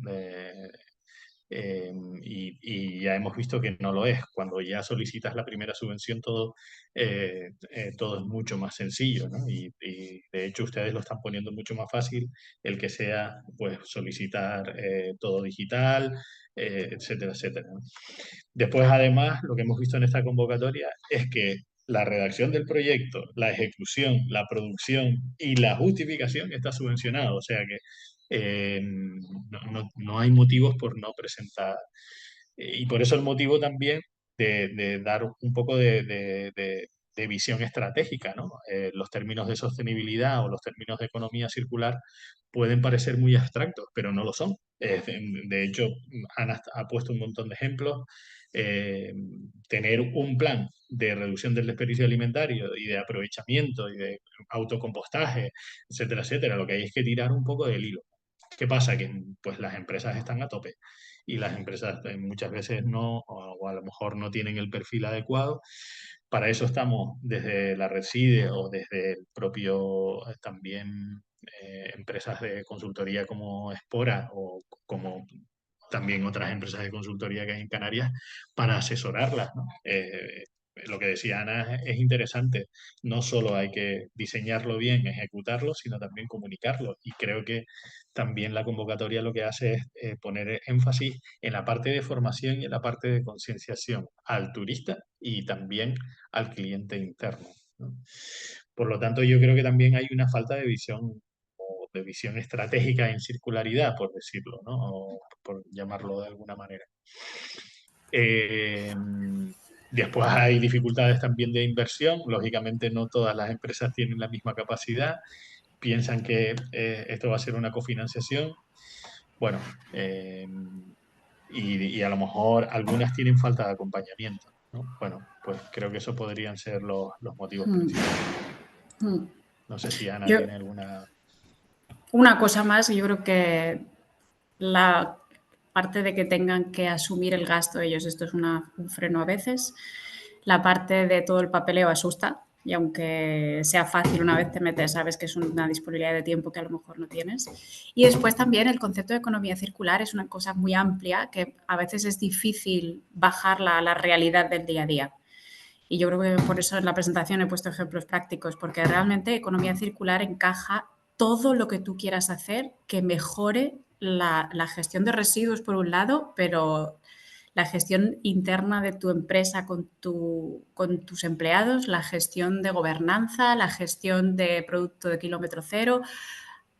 y ya hemos visto que no lo es. Cuando ya solicitas la primera subvención, todo es mucho más sencillo, ¿no? Y de hecho ustedes lo están poniendo mucho más fácil, el que sea, pues, solicitar todo digital, etcétera, etcétera, ¿no? Después, además, lo que hemos visto en esta convocatoria es que la redacción del proyecto, la ejecución, la producción y la justificación está subvencionado. O sea que no hay motivos por no presentar. Y por eso el motivo también de dar un poco de visión estratégica, ¿no? Los términos de sostenibilidad o los términos de economía circular pueden parecer muy abstractos, pero no lo son. De hecho, Ana ha puesto un montón de ejemplos. eh, Tener un plan de reducción del desperdicio alimentario y de aprovechamiento y de autocompostaje, etcétera, etcétera, lo que hay es que tirar un poco del hilo. ¿Qué pasa? Que pues las empresas están a tope y las empresas muchas veces no, o a lo mejor no tienen el perfil adecuado. Para eso estamos desde la Red CIDE o desde el propio también empresas de consultoría como Espora o como también otras empresas de consultoría que hay en Canarias para asesorarlas, ¿no? Lo que decía Ana es interesante. No solo hay que diseñarlo bien, ejecutarlo, sino también comunicarlo. Y creo que también la convocatoria lo que hace es poner énfasis en la parte de formación y en la parte de concienciación al turista y también al cliente interno, ¿no? Por lo tanto, yo creo que también hay una falta de visión o de visión estratégica en circularidad, por decirlo, ¿no? O por llamarlo de alguna manera. Eh, Después hay dificultades también de inversión. Lógicamente, no todas las empresas tienen la misma capacidad. Piensan que esto va a ser una cofinanciación. Bueno, y a lo mejor algunas tienen falta de acompañamiento, ¿no? Bueno, pues creo que eso podrían ser los motivos principales. No sé si Ana Yo, tiene alguna... una cosa más, yo creo que la parte de que tengan que asumir el gasto ellos, esto es un freno a veces. La parte de todo el papeleo asusta y aunque sea fácil una vez te metes, sabes que es una disponibilidad de tiempo que a lo mejor no tienes. Y después también el concepto de economía circular es una cosa muy amplia que a veces es difícil bajarla a la realidad del día a día. Y yo creo que por eso en la presentación he puesto ejemplos prácticos, porque realmente economía circular encaja todo lo que tú quieras hacer que mejore la gestión de residuos por un lado, pero la gestión interna de tu empresa con tus empleados, la gestión de gobernanza, la gestión de producto de kilómetro cero.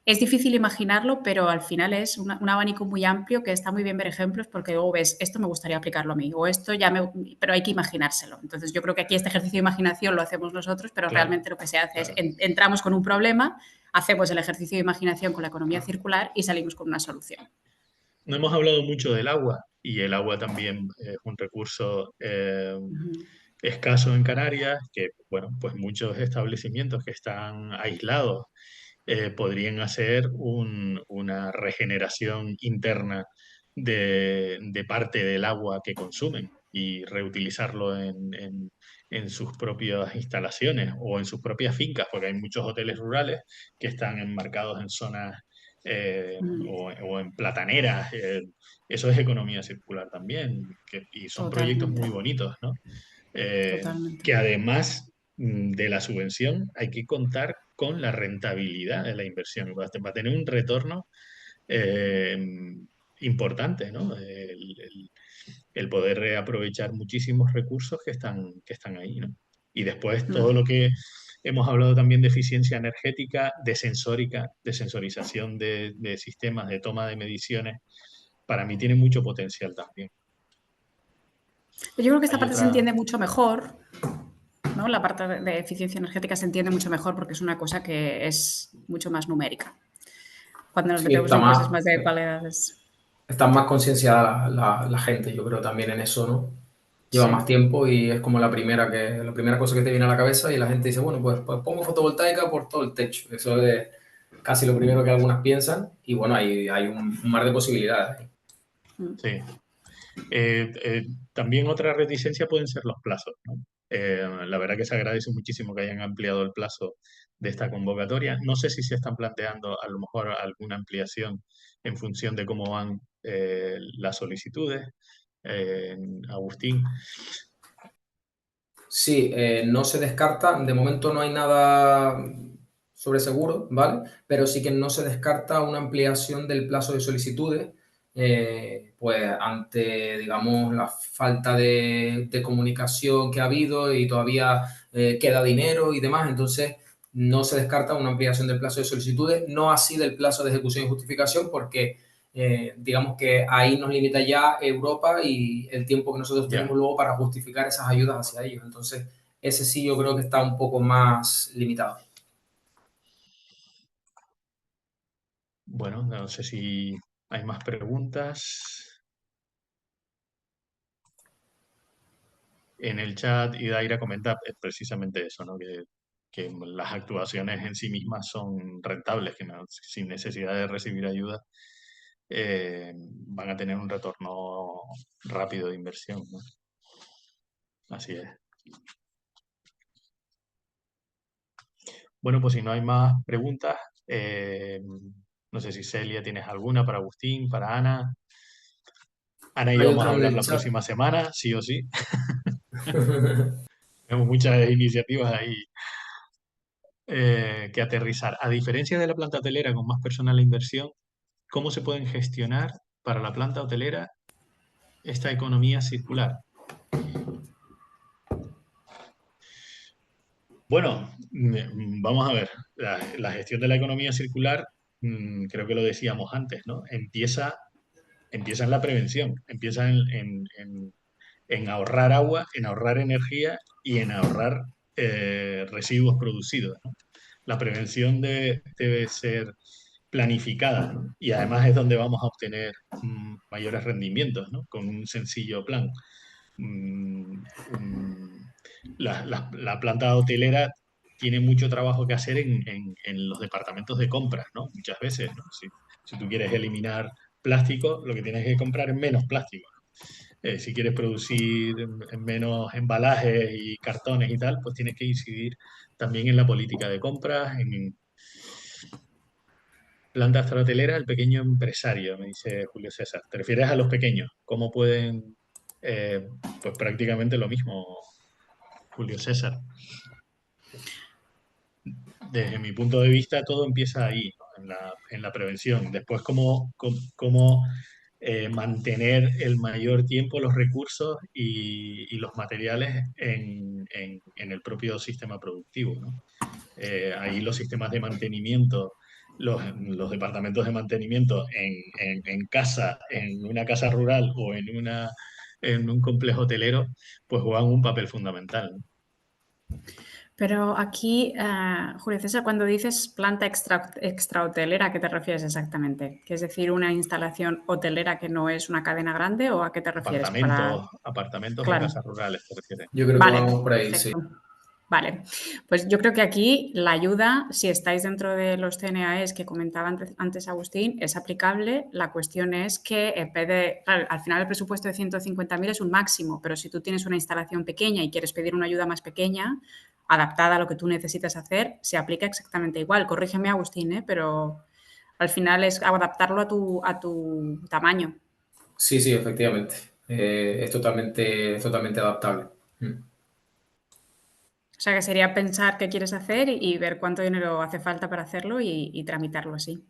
Es difícil imaginarlo, pero al final es un abanico muy amplio que está muy bien ver ejemplos porque luego ves, esto me gustaría aplicarlo a mí o esto ya me... Pero hay que imaginárselo. Entonces yo creo que aquí este ejercicio de imaginación lo hacemos nosotros, pero Claro, realmente lo que se hace es claro. entramos con un problema, hacemos el ejercicio de imaginación con la economía circular y salimos con una solución. No hemos hablado mucho del agua y el agua también es un recurso escaso en Canarias, que, bueno, pues muchos establecimientos que están aislados podrían hacer una regeneración interna de parte del agua que consumen y reutilizarlo en sus propias instalaciones o en sus propias fincas, porque hay muchos hoteles rurales que están enmarcados en zonas o en plataneras. Eso es economía circular también, y son proyectos Totalmente, muy bonitos, ¿no? totalmente. Que además de la subvención hay que contar con la rentabilidad de la inversión. Va a tener un retorno eh, importante, ¿no? El poder reaprovechar muchísimos recursos que están ahí, ¿no? Y después todo Mm. lo que hemos hablado también de eficiencia energética, de sensórica, de sensorización de sistemas, de toma de mediciones, para mí tiene mucho potencial también. Yo creo que esta Hay parte se otra, entiende mucho mejor, ¿no? La parte de eficiencia energética se entiende mucho mejor porque es una cosa que es mucho más numérica. Cuando nos Sí, metemos en cosas más de cualidades. está más concienciada la gente, yo creo también en eso, ¿no? Lleva Sí. más tiempo y es como la primera cosa que te viene a la cabeza y la gente dice, bueno, pues pongo fotovoltaica por todo el techo. Eso es casi lo primero que algunas piensan y bueno, hay un mar de posibilidades. sí. También otra reticencia pueden ser los plazos, ¿no? La verdad que se agradece muchísimo que hayan ampliado el plazo de esta convocatoria. No sé si se están planteando a lo mejor alguna ampliación en función de cómo van las solicitudes. Agustín. Sí, no se descarta, de momento no hay nada sobre seguro, ¿vale? Pero sí que no se descarta una ampliación del plazo de solicitudes, pues ante, digamos, la falta de comunicación que ha habido y todavía queda dinero y demás, entonces no se descarta una ampliación del plazo de solicitudes, no así del plazo de ejecución y justificación, porque digamos que ahí nos limita ya Europa y el tiempo que nosotros tenemos Ya, luego para justificar esas ayudas hacia ellos. Entonces, ese sí yo creo que está un poco más limitado. bueno, no sé si hay más preguntas. En el chat, Idaira comenta precisamente eso, ¿no? Que las actuaciones en sí mismas son rentables, que sin necesidad de recibir ayuda van a tener un retorno rápido de inversión, ¿no? Así es. Bueno, pues si no hay más preguntas, no sé si Celia tienes alguna para Agustín, para Ana. Ana y yo Hay vamos a otra en hablar el la chat. próxima semana, sí o sí. Tenemos muchas iniciativas ahí que aterrizar. A diferencia de la planta hotelera con más personal e inversión, ¿cómo se pueden gestionar para la planta hotelera esta economía circular? Bueno, vamos a ver. La gestión de la economía circular, creo que lo decíamos antes, ¿no? Empieza en la prevención, empieza en ahorrar agua, en ahorrar energía y en ahorrar residuos producidos, ¿no? La prevención debe ser planificada, ¿no? Y además es donde vamos a obtener mayores rendimientos, ¿no? Con un sencillo plan. Mm, un- la planta hotelera tiene mucho trabajo que hacer en los departamentos de compras, ¿no? Muchas veces, ¿no? Si tú quieres eliminar plástico, lo que tienes que comprar es menos plástico. Si quieres producir en menos embalajes y cartones y tal, pues tienes que incidir también en la política de compras, en planta hotelera, el pequeño empresario, me dice Julio César. ¿Te refieres a los pequeños? ¿Cómo pueden? Pues prácticamente lo mismo, Julio César. Desde mi punto de vista, todo empieza ahí, ¿no? En la prevención. Después, cómo mantener el mayor tiempo los recursos y los materiales en el propio sistema productivo, ¿no? Ahí los sistemas de mantenimiento, los departamentos de mantenimiento en casa, en una casa rural o en un complejo hotelero, pues juegan un papel fundamental, ¿no? Pero aquí, Julio César, cuando dices planta extrahotelera, ¿a qué te refieres exactamente? ¿Es decir, una instalación hotelera que no es una cadena grande o a qué te refieres? Apartamentos o Claro, casas rurales, te refieres. Yo creo que vale, vamos por ahí, sí. perfecto. Vale, pues yo creo que aquí la ayuda, si estáis dentro de los CNAEs que comentaba antes Agustín, es aplicable. La cuestión es que en vez de, claro, al final el presupuesto de 150.000 es un máximo, pero si tú tienes una instalación pequeña y quieres pedir una ayuda más pequeña, adaptada a lo que tú necesitas hacer, se aplica exactamente igual. Corrígeme, Agustín, pero Al final es adaptarlo a tu tamaño. Sí, sí, efectivamente. Es totalmente adaptable. O sea, que sería pensar qué quieres hacer y ver cuánto dinero hace falta para hacerlo y tramitarlo así.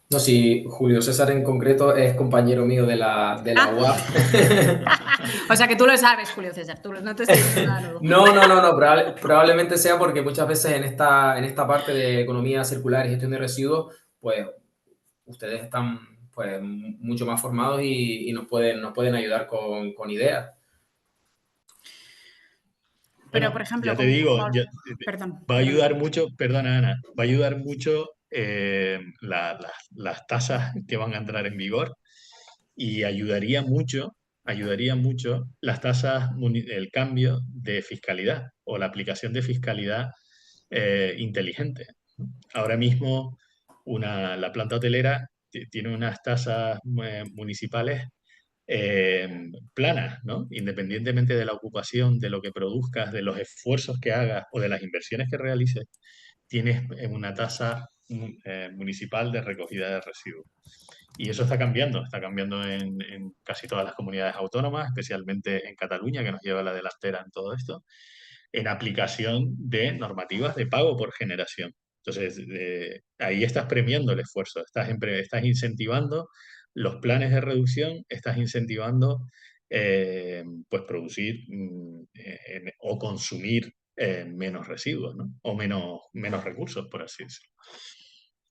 No, si Julio César en concreto es compañero mío de la UAP. O sea, que tú lo sabes, Julio César, tú no te estoy diciendo nada nuevo. No, probablemente sea porque muchas veces en esta parte de economía circular y gestión de residuos, pues ustedes están pues mucho más formados y nos pueden ayudar con ideas. Pero, Bueno, por ejemplo, ya te digo, perdón. va a ayudar mucho, perdona Ana, va a ayudar mucho las tasas que van a entrar en vigor y ayudaría mucho las tasas, el cambio de fiscalidad o la aplicación de fiscalidad inteligente. Ahora mismo la planta hotelera tiene unas tasas municipales planas, ¿no? Independientemente de la ocupación, de lo que produzcas, de los esfuerzos que hagas o de las inversiones que realices, tienes una tasa municipal de recogida de residuos. Y eso está cambiando en casi todas las comunidades autónomas, especialmente en Cataluña, que nos lleva a la delantera en todo esto, en aplicación de normativas de pago por generación. Entonces, ahí estás premiando el esfuerzo, estás incentivando los planes de reducción, estás incentivando pues producir o consumir menos residuos, ¿no? O menos recursos, por así decirlo.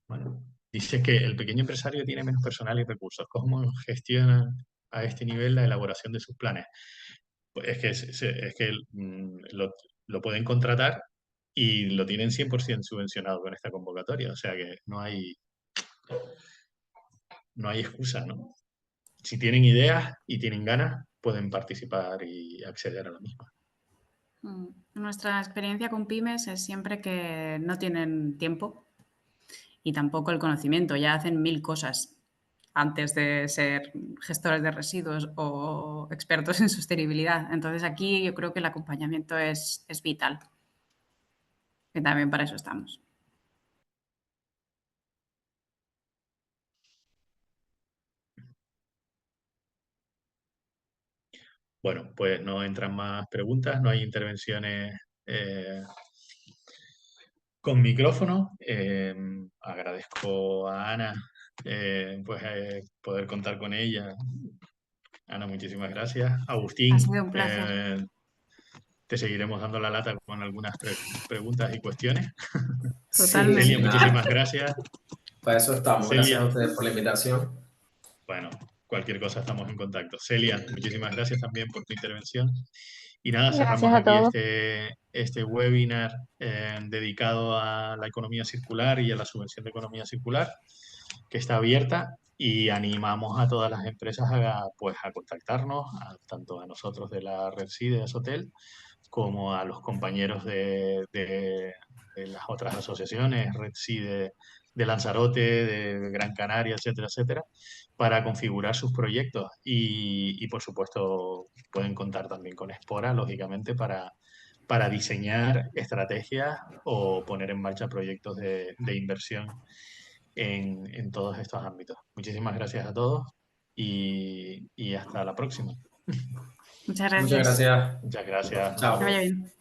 Bueno, dice que el pequeño empresario tiene menos personal y recursos. ¿Cómo gestiona a este nivel la elaboración de sus planes? Pues es que lo pueden contratar y lo tienen 100% subvencionado con esta convocatoria. O sea que no hay excusa, ¿no? Si tienen ideas y tienen ganas, pueden participar y acceder a la misma. Nuestra experiencia con pymes es siempre que no tienen tiempo y tampoco el conocimiento. Ya hacen 1000 cosas antes de ser gestores de residuos o expertos en sostenibilidad. Entonces aquí yo creo que el acompañamiento es vital, que también para eso estamos. Bueno, pues no entran más preguntas, no hay intervenciones con micrófono. Agradezco a Ana pues, poder contar con ella. Ana, muchísimas gracias. Ha Agustín, sido un placer. te seguiremos dando la lata con algunas preguntas y cuestiones. Sí, Celia, sí, Totalmente. nada. muchísimas gracias. Para eso estamos. Gracias a Celia, ustedes por la invitación. bueno, cualquier cosa estamos en contacto. Celia, muchísimas gracias también por tu intervención. Y nada, cerramos Gracias a aquí todos. este webinar dedicado a la economía circular y a la subvención de economía circular, que está abierta y animamos a todas las empresas pues, a contactarnos, tanto a nosotros de la Red CIDE de Asotel, como a los compañeros de las otras asociaciones, Red CIDE de Lanzarote, de Gran Canaria, etcétera, etcétera, para configurar sus proyectos y por supuesto pueden contar también con Espora, lógicamente, para diseñar estrategias o poner en marcha proyectos de inversión en todos estos ámbitos. Muchísimas gracias a todos y hasta la próxima. Muchas Muchas gracias. gracias. Muchas gracias. Que vaya Chao. bien.